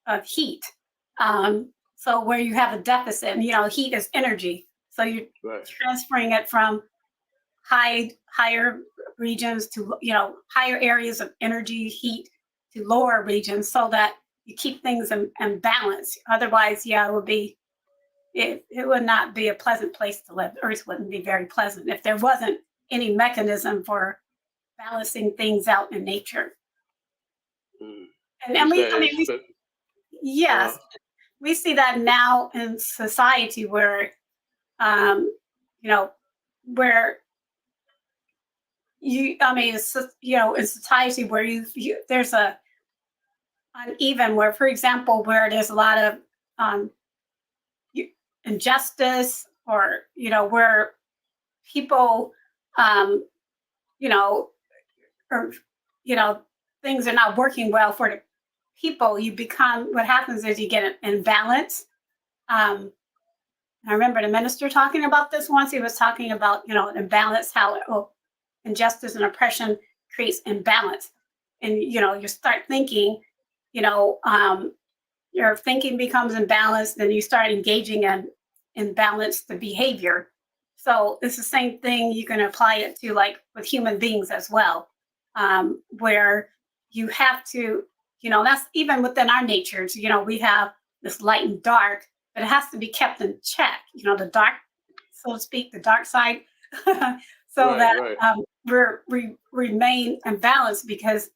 of heat. So where you have a deficit, and heat is energy. So you're Right. transferring it from higher regions to higher areas of energy heat to lower regions, so that you keep things in balance. Otherwise, it would not be a pleasant place to live. Earth wouldn't be very pleasant if there wasn't any mechanism for balancing things out in nature. Mm. And It's we, that. I mean, Uh, yes, we see that now in society where, um, you know, where in society where there's a uneven, where, for example, where there's a lot of um, injustice, or where people, um, you know, or things are not working well for the people. What happens is you get an imbalance. Um, I remember the minister talking about this once. He was talking about, imbalance, how injustice and oppression creates imbalance. And, you start thinking, you know, um, your thinking becomes imbalanced, then you start engaging in imbalanced behavior. So it's the same thing. You can apply it to, like, with human beings as well, where you have to, that's even within our natures. We have this light and dark, but it has to be kept in check. The dark, so to speak, the dark side, so right. that Right. remain imbalanced because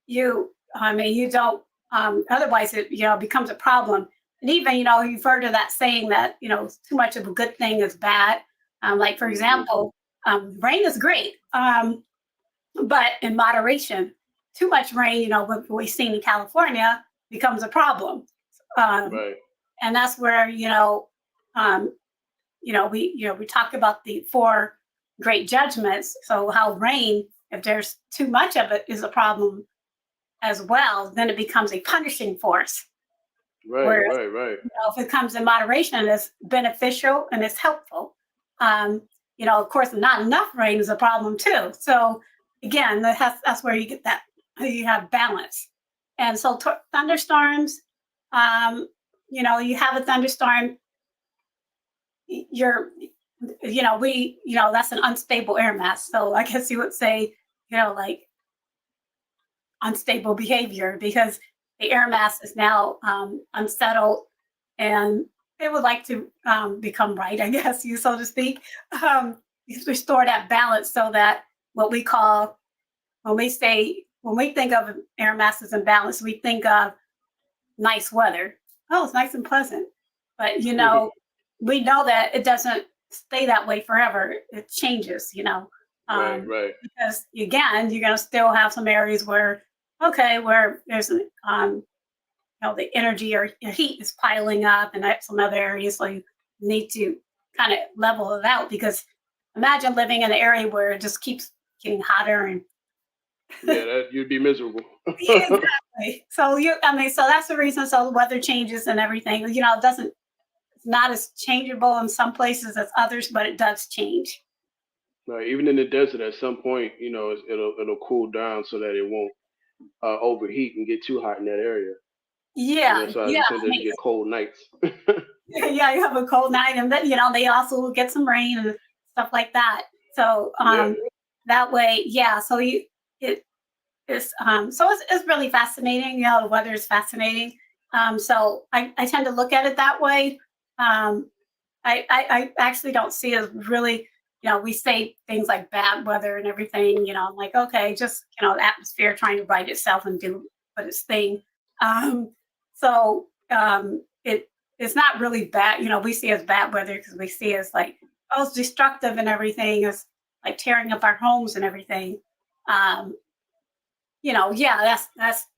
you don't, otherwise it, becomes a problem. And even, you've heard of that saying that, too much of a good thing is bad. Like, for example, rain is great, but in moderation. Too much rain, what we've seen in California, becomes a problem. Right. And that's where, we talk about the four great judgments. So how rain, if there's too much of it, is a problem as well. Then it becomes a punishing force. Right. Whereas, Right. if it comes in moderation, it's beneficial and it's helpful. Of course, not enough rain is a problem too. So again, that's where you get that, you have balance. And so thunderstorms, you have a thunderstorm, that's an unstable air mass. So I guess you would say, like unstable behavior, because the air mass is now unsettled, and it would like to become right, I guess, so to speak, restore that balance, so that what we call, when we think of air masses in balance, we think of nice weather. Oh, it's nice and pleasant. But, we know that it doesn't stay that way forever. It changes, Right. Because, again, you're going to still have some areas where there's, the energy or heat is piling up, and that's some other areas. So you need to kind of level it out, because imagine living in an area where it just keeps getting hotter and yeah, you'd be miserable. yeah, exactly. So so that's the reason. So the weather changes and everything. It's not as changeable in some places as others, but it does change. Right. Even in the desert, at some point, it'll cool down so that it won't overheat and get too hot in that area. Yeah, So you tend to get cold nights. yeah, you have a cold night, and then they also will get some rain and stuff like that. So that way, yeah. So it's really fascinating. The weather is fascinating. So I tend to look at it that way. I actually don't see it as really, we say things like bad weather and everything, I'm like, okay, just, the atmosphere trying to right itself and do what its thing. So it's not really bad. We see it as bad weather because we see it as like, oh, it's destructive and everything. It's like tearing up our homes and everything. That's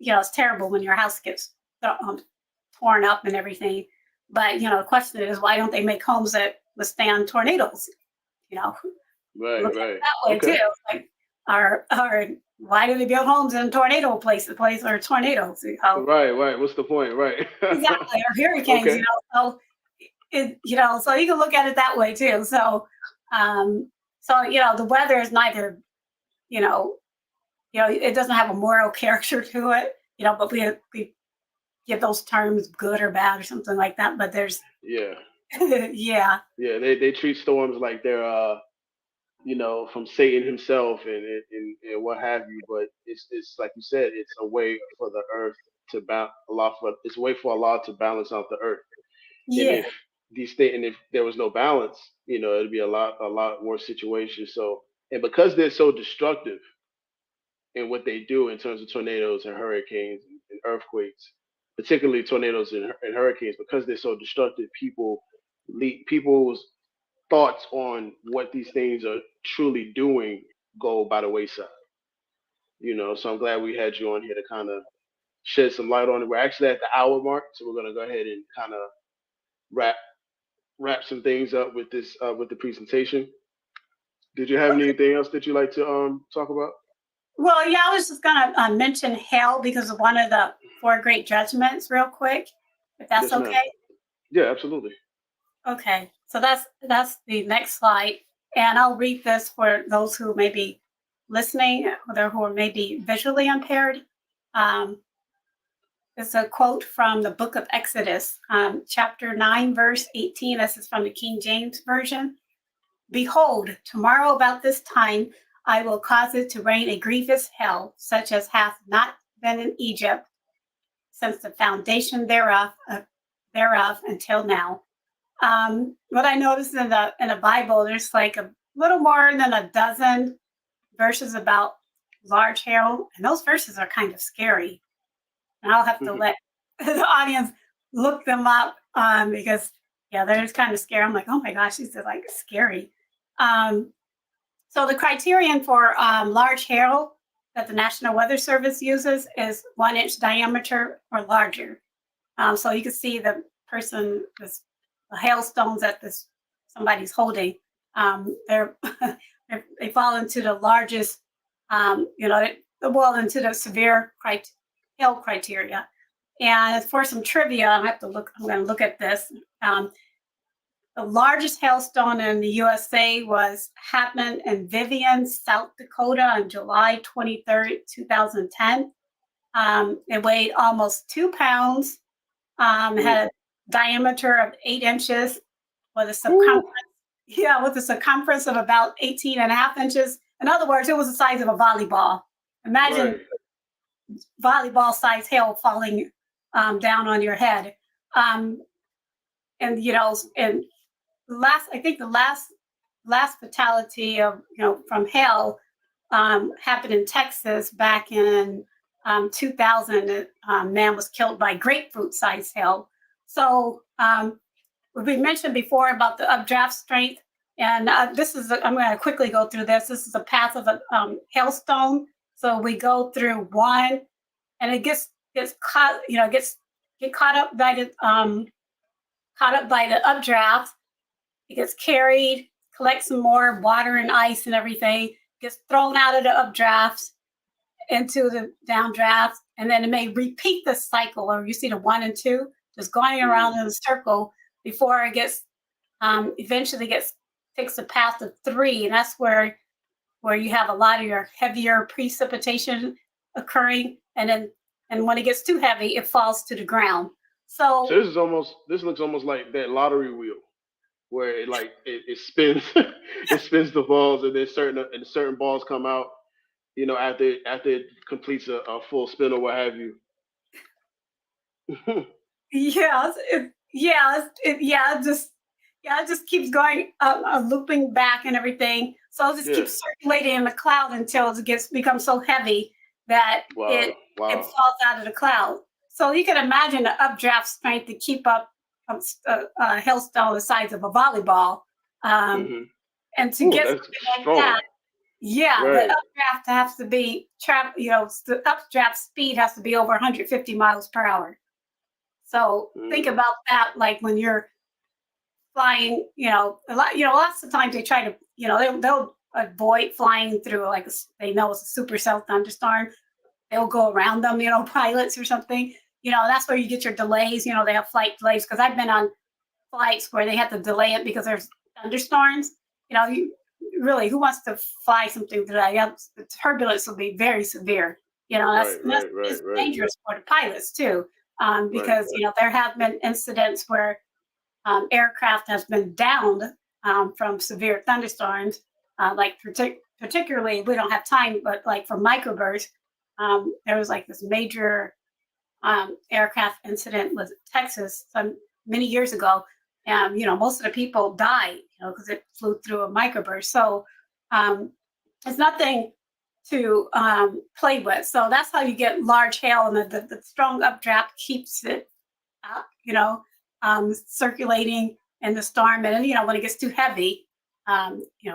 it's terrible when your house gets torn up and everything. But the question is, why don't they make homes that withstand tornadoes? Right. Look at it that way too. Like, why do they build homes in tornado places or tornadoes? Right. What's the point? Right. Exactly, or hurricanes. Okay. So so you can look at it that way too. So the weather is neither, it doesn't have a moral character to it. But we give those terms good or bad or something like that. But there's yeah. yeah. Yeah, they treat storms like they're from Satan himself and what have you. But it's like you said, it's a way for the earth to it's a way for Allah to balance out the earth. Yeah. And if there was no balance, it'd be a lot worse situation. So, and because they're so destructive in what they do in terms of tornadoes and hurricanes and earthquakes, particularly tornadoes and hurricanes, because they're so destructive, people's thoughts on what these things are truly doing go by the wayside. So I'm glad we had you on here to kind of shed some light on it. We're actually at the hour mark, so we're gonna go ahead and kind of wrap some things up with this with the presentation. Did you have anything else that you like to talk about? Well, yeah, I was just gonna mention hell because of one of the four great judgments, real quick, if that's Yes, ma'am. okay. Yeah, absolutely. Okay, so that's the next slide, and I'll read this for those who may be listening or who are maybe visually impaired. It's a quote from the book of Exodus, chapter 9, verse 18. This is from the King James Version. Behold, tomorrow about this time, I will cause it to rain a grievous hell, such as hath not been in Egypt since the foundation thereof until now. What I noticed in the Bible, there's like little more than a dozen verses about large hail, and those verses are kind of scary. And I'll have to let the audience look them up because, yeah, they're just kind of scary. I'm like, oh my gosh, these are like scary. So the criterion for large hail that the National Weather Service uses is 1 inch diameter or larger. So you can see the person, the hailstones that somebody's holding. They fall into the largest, into the severe hail criteria. And for some trivia, I'm going to look at this. The largest hailstone in the USA happened in Vivian, South Dakota on July 23rd, 2010. It weighed almost 2 pounds, had a diameter of 8 inches with a circumference of about 18 and a half inches. In other words, it was the size of a volleyball. Imagine volleyball size hail falling down on your head. And the last fatality from hail happened in Texas back in 2000. A man was killed by grapefruit size hail. So we mentioned before about the updraft strength, and I'm going to quickly go through this. This is a path of a hailstone. So we go through one, and it gets caught up by the updraft. It gets carried, collects some more water and ice and everything, gets thrown out of the updraft into the downdraft, and then it may repeat the cycle, or you see the 1 and 2 just going around in a circle before it eventually takes a path of 3, and that's where you have a lot of your heavier precipitation occurring, and when it gets too heavy, it falls to the ground. So this looks almost like that lottery wheel, where it spins, it spins the balls, and then certain balls come out, after it completes a full spin or what have you. It just keeps going, looping back and everything. So it just keeps circulating in the cloud until it becomes so heavy that it falls out of the cloud. So you can imagine the updraft strength to keep up a hailstone the size of a volleyball, and to get something like that. Yeah, right. The updraft has to be the updraft speed has to be over 150 miles per hour. So think about that, like when you're flying, lots of times they try to, they'll avoid flying through, like they know it's a supercell thunderstorm. They'll go around them, pilots or something. That's where you get your delays. They have flight delays, because I've been on flights where they have to delay it because there's thunderstorms. Who wants to fly something today? The turbulence will be very severe. That's dangerous for the pilots too, because there have been incidents where aircraft has been downed from severe thunderstorms. Particularly, we don't have time, but like for microbursts, there was like this major aircraft incident with Texas many years ago, and most of the people died, because it flew through a microburst. So it's nothing to play with. So that's how you get large hail, and the strong updraft keeps it circulating in the storm, and then when it gets too heavy,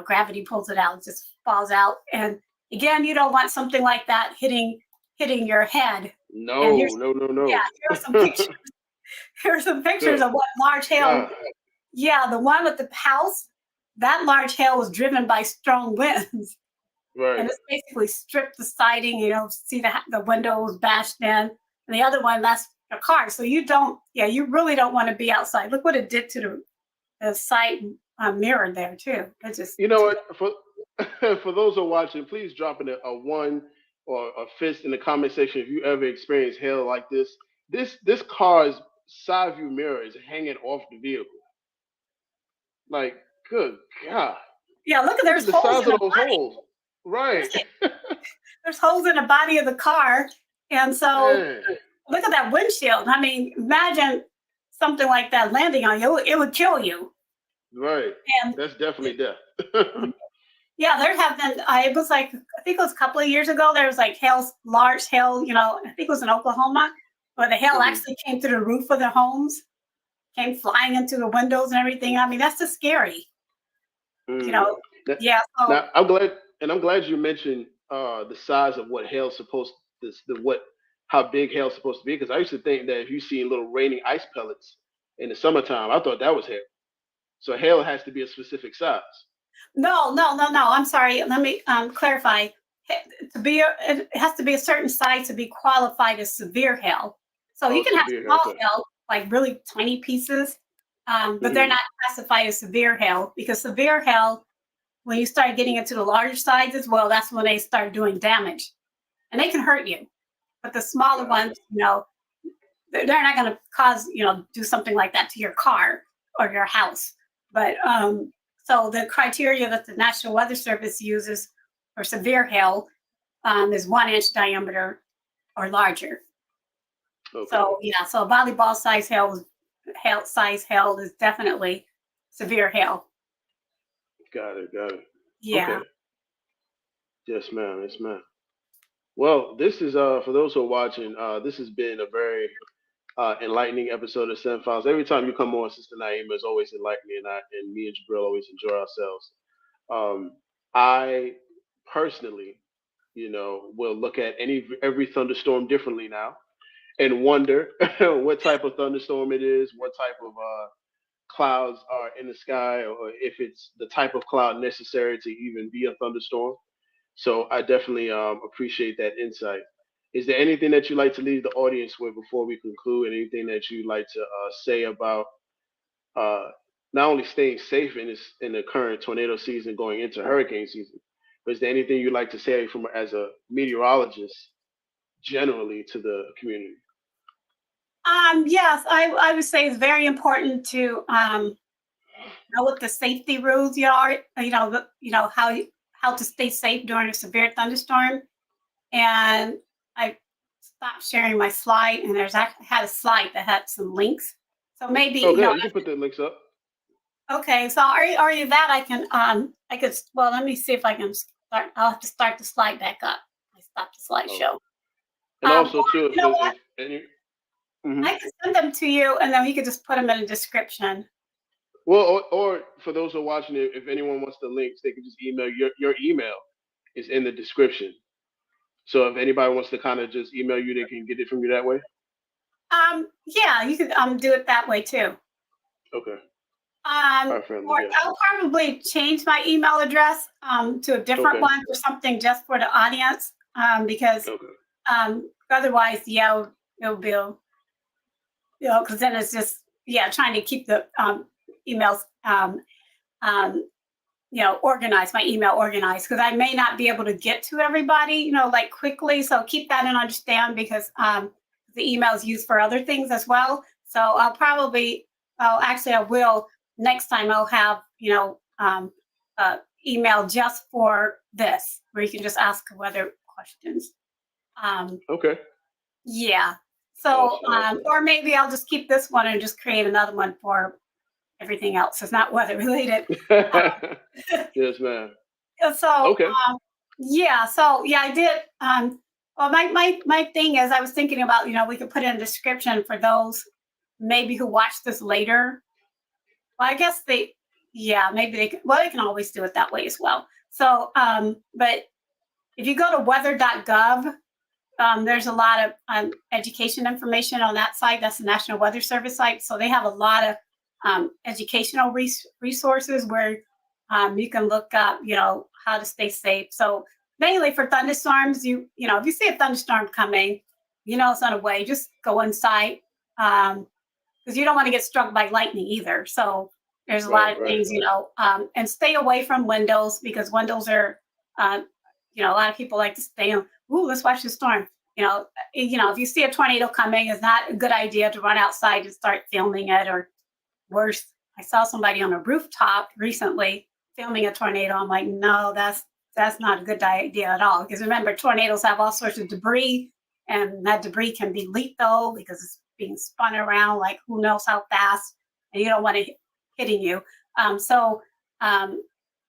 gravity pulls it out, it just falls out. And again, you don't want something like that hitting your head. No. Yeah, here are some pictures. Here are some pictures of what large hail. Yeah, the one with the house, that large hail was driven by strong winds. Right. And it's basically stripped the siding, see the window was bashed in. And the other one, that's a car. So you really don't want to be outside. Look what it did to the side mirror there too. It's just, for those who are watching, please drop in a 1 or a fist in the comment section if you ever experienced hail like this. This car's side view mirror is hanging off the vehicle. Like, good God. Yeah, look at there's the holes size of those holes. Right. There's holes in the body of the car. And so look at that windshield. I mean, imagine something like that landing on you. It would kill you. Right. And that's definitely death. Yeah, there have been. It was like I think it was a couple of years ago. There was like large hail. I think it was in Oklahoma, where the hail actually came through the roof of the homes, came flying into the windows and everything. I mean, that's just scary. Mm. Yeah. So Now I'm glad you mentioned the size of what hail's supposed how big hail's supposed to be, because I used to think that if you see little raining ice pellets in the summertime, I thought that was hail. So hail has to be a specific size. no. I'm sorry. Let me clarify. It has to be a certain size to be qualified as severe hail. So you Oh, can have severe hail. small Okay. hail, like really tiny pieces, but they're not classified as severe hail because severe hail, when you start getting into the larger sizes, well, that's when they start doing damage, and they can hurt you. But the smaller ones, they're not going to cause, do something like that to your car or your house. But so the criteria that the National Weather Service uses for severe hail is 1 inch diameter or larger. Okay. So yeah, so volleyball size hail is definitely severe hail. Got it. Yeah. Okay. Yes, ma'am. Yes, ma'am. Well, this is for those who are watching. This has been a very enlightening episode of Sen Files. Every time you come on, Sister Naeemah is always enlightening, and me and Jabril always enjoy ourselves. I personally, will look at every thunderstorm differently now and wonder what type of thunderstorm it is, what type of clouds are in the sky, or if it's the type of cloud necessary to even be a thunderstorm. So I definitely appreciate that insight. Is there anything that you'd like to leave the audience with before we conclude? Anything that you'd like to say about uh, not only staying safe in the current tornado season going into hurricane season, but is there anything you'd like to say from as a meteorologist generally to the community? Yes, I would say it's very important to know what the safety rules are. How to stay safe during a severe thunderstorm. And I stopped sharing my slide, and I had a slide that had some links. So maybe Oh, good. You can put the links up. Okay, so are you that I could well, let me see if I can start. I'll have to start the slide back up. I stopped the slideshow. And also Or too, you know what? if any. Mhm. I can send them to you, and then you could just put them in the description. Well, or for those who are watching it, if anyone wants the links, they can just email your email is in the description. So if anybody wants to kind of just email you, they can get it from you that way. Yeah, you could do it that way too. Okay. Or Yes. I'll probably change my email address to a different one or something just for the audience because otherwise, yeah, it'll be, because then it's just trying to keep the emails organized, my email organized, because I may not be able to get to everybody, like quickly. So keep that and understand because the email is used for other things as well. So I will next time I'll have, email just for this where you can just ask weather questions. Okay. Yeah. So, or maybe I'll just keep this one and just create another one for everything else. It's not weather related. Yes, ma'am. So, Okay. I did. Well, my thing is, I was thinking about, we could put in a description for those maybe who watch this later. Well, I guess maybe they can, well, they can always do it that way as well. So, but if you go to weather.gov, there's a lot of education information on that site. That's the National Weather Service site. So they have a lot of educational resources where you can look up, how to stay safe. So mainly for thunderstorms, if you see a thunderstorm coming, it's on the way, just go inside because you don't want to get struck by lightning either. So there's a lot of things, and stay away from windows because windows are, a lot of people like to stay on. Ooh, let's watch the storm. If you see a tornado coming, it's not a good idea to run outside and start filming it. Or worse, I saw somebody on a rooftop recently filming a tornado. I'm like, no, that's not a good idea at all. Because remember, tornadoes have all sorts of debris, and that debris can be lethal because it's being spun around like who knows how fast, and you don't want it hitting you. So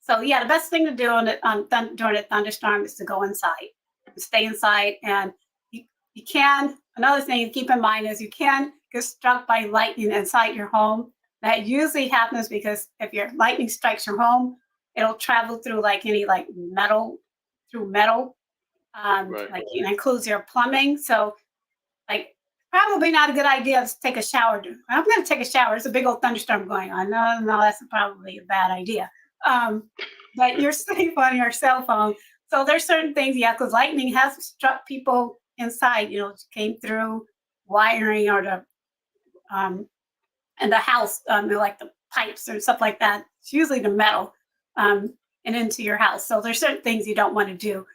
So yeah, the best thing to do during a thunderstorm is to go inside, stay inside, and you can. Another thing to keep in mind is you can get struck by lightning inside your home. That usually happens because if your lightning strikes your home, it'll travel through like any like metal, through metal, Right. like it includes your plumbing. So like probably not a good idea to take a shower. I'm going to take a shower. There's a big old thunderstorm going on. No, that's probably a bad idea. But you're safe on your cell phone. So there's certain things, yeah, because lightning has struck people inside. Came through wiring or the and the house, like the pipes or stuff like that. It's usually the metal and into your house. So there's certain things you don't want to do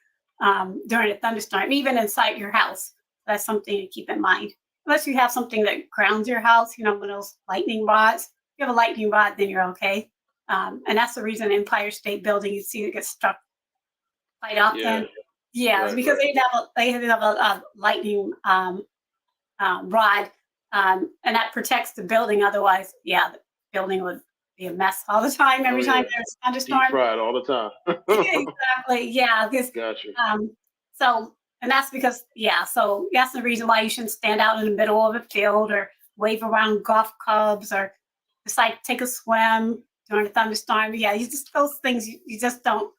during a thunderstorm, even inside your house. That's something to keep in mind. Unless you have something that grounds your house, one of those lightning rods. If you have a lightning rod, then you're okay. And that's the reason Empire State Building, you see it gets struck quite often. Yeah, Right, because right. they have a lightning rod, and that protects the building. Otherwise, yeah, the building would be a mess all the time. Every time there's a Deep thunderstorm. fried all the time. Exactly. Yeah. Gotcha. So, and that's because, yeah. So that's the reason why you shouldn't stand out in the middle of a field or wave around golf clubs or just like take a swim during a thunderstorm. Yeah, those things you just don't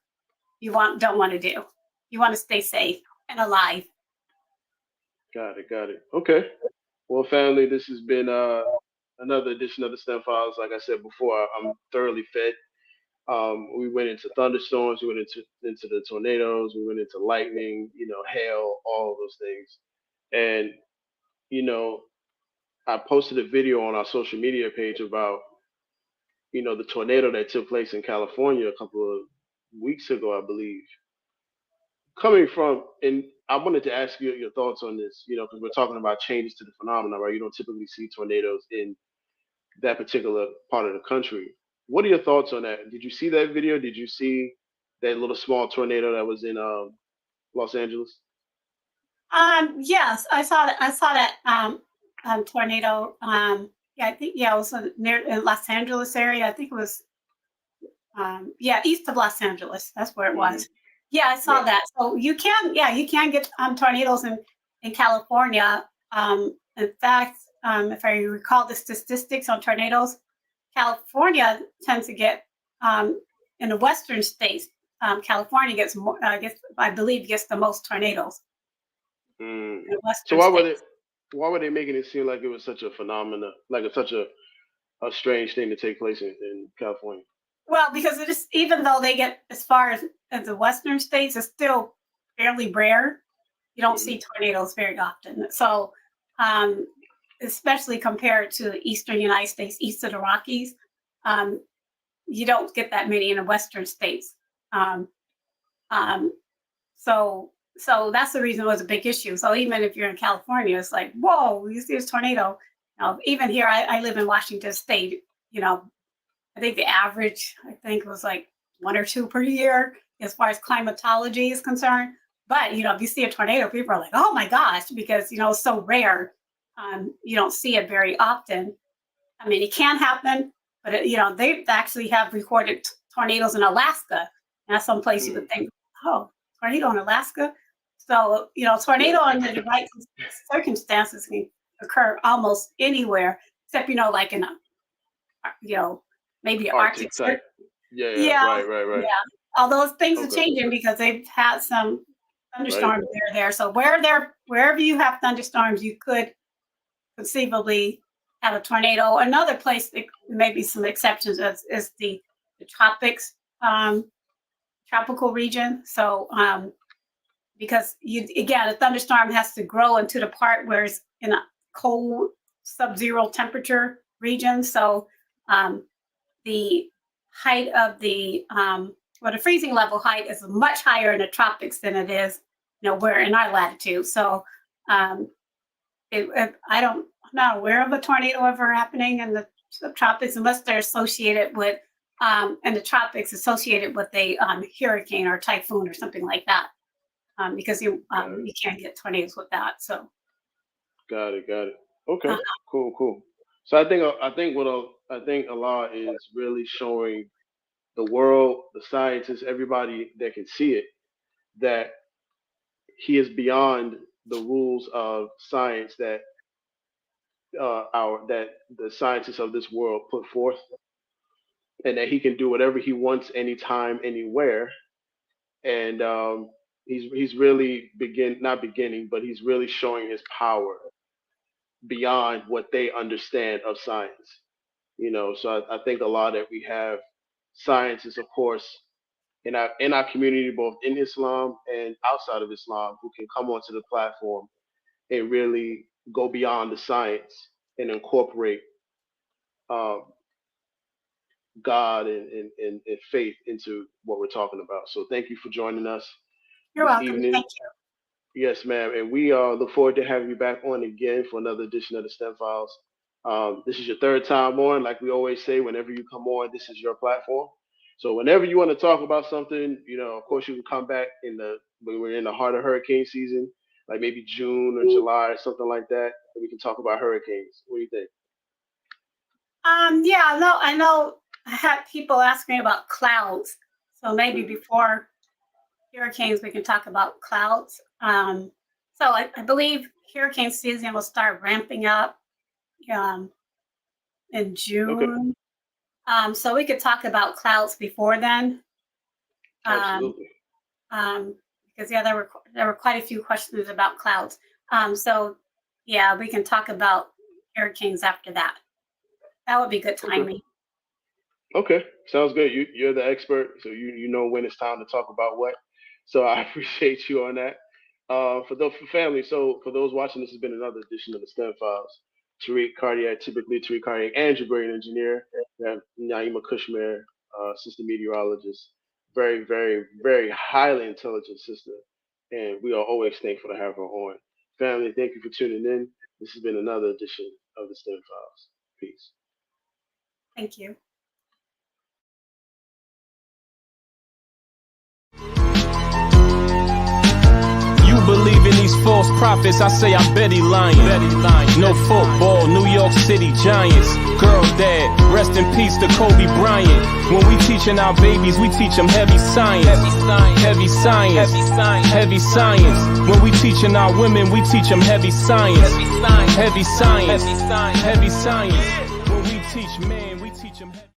want to do. You want to stay safe and alive. Got it. Okay. Well, family, this has been another edition of the STEM Files. Like I said before, I'm thoroughly fed. We went into thunderstorms, we went into the tornadoes, we went into lightning, hail, all of those things. And you know, I posted a video on our social media page about the tornado that took place in California a couple of weeks ago, I believe. Coming from, and I wanted to ask you your thoughts on this, because we're talking about changes to the phenomenon, right? You don't typically see tornadoes in that particular part of the country. What are your thoughts on that? Did you see that video? Did you see that little small tornado that was in Los Angeles? Yes, I saw that tornado. Yeah, I think it was near in Los Angeles area. I think it was east of Los Angeles. That's where it Mm-hmm. was. Yeah, I saw that. So you can get tornadoes in California. In fact, if I recall the statistics on tornadoes, California tends to get in the western states. California gets more. I believe gets the most tornadoes Mm. in the So western states. why were they making it seem like it was such a phenomena, like it's such a strange thing to take place in California? Well, because it is, even though they get as far as the western states, it's still fairly rare. You don't see tornadoes very often. So, especially compared to the eastern United States, east of the Rockies, you don't get that many in the western states. Um, um, so that's the reason it was a big issue. So even if you're in California, it's like, whoa, you see this tornado. Even here, I live in Washington State. I think the average, was like one or two per year as far as climatology is concerned. But, if you see a tornado, people are like, oh my gosh, because, it's so rare. You don't see it very often. I mean, it can happen, but, they actually have recorded tornadoes in Alaska. And that's someplace you would think, oh, tornado in Alaska? So, tornado under the right circumstances can occur almost anywhere, except, like in maybe Arctic type. Yeah, Right. yeah. Although things are changing because they've had some thunderstorms there. So wherever you have thunderstorms, you could conceivably have a tornado. Another place that maybe some exceptions is the tropics, tropical region. So because a thunderstorm has to grow into the part where it's in a cold sub-zero temperature region. So the height of the freezing level height is much higher in the tropics than it is, we're in our latitude. So I'm not aware of a tornado ever happening in the tropics unless they're associated with in the tropics associated with a hurricane or typhoon or something like that. Because you can't get tornadoes with that. So Got it. Okay. Cool. So I think Allah is really showing the world, the scientists, everybody that can see it, that he is beyond the rules of science that that the scientists of this world put forth, and that he can do whatever he wants, anytime, anywhere. And he's really not beginning, but he's really showing his power beyond what they understand of science. So I think a lot that we have scientists, of course, in our community, both in Islam and outside of Islam, who can come onto the platform and really go beyond the science and incorporate um, God and faith into what we're talking about. So thank you for joining us You're this welcome. evening. Thank you. Yes, ma'am. And we look forward to having you back on again for another edition of the STEM Files. This is your third time on. Like we always say, whenever you come on, this is your platform. So whenever you want to talk about something, of course, you can come back when we're in the heart of hurricane season, like maybe June or July or something like that, and we can talk about hurricanes. What do you think? Yeah, I know I had people ask me about clouds. So maybe before hurricanes, we can talk about clouds. So I believe hurricane season will start ramping up in June. Okay. So we could talk about clouds before then. Absolutely. Because there were quite a few questions about clouds. So yeah, we can talk about hurricanes after that. That would be good timing. Okay, sounds good. You're the expert, so you know when it's time to talk about what. So I appreciate you on that. For family, so for those watching, this has been another edition of the STEM Files. Tariq Cardiac, typically Tariq Cardiac and Jabrarian Engineer. We have Naeemah Cushmeer, Assistant Meteorologist. Very, very, very highly intelligent sister. And we are always thankful to have her on. Family, thank you for tuning in. This has been another edition of the STEM Files. Peace. Thank you. Believe in these false prophets, I say I bet he lying. No football, New York City Giants. Girl dad, rest in peace to Kobe Bryant. When we teaching our babies, we teach them heavy science. Heavy science. Heavy science. When we teaching our women, we teach them heavy science. Heavy science. Heavy science. When we teach men, we teach them heavy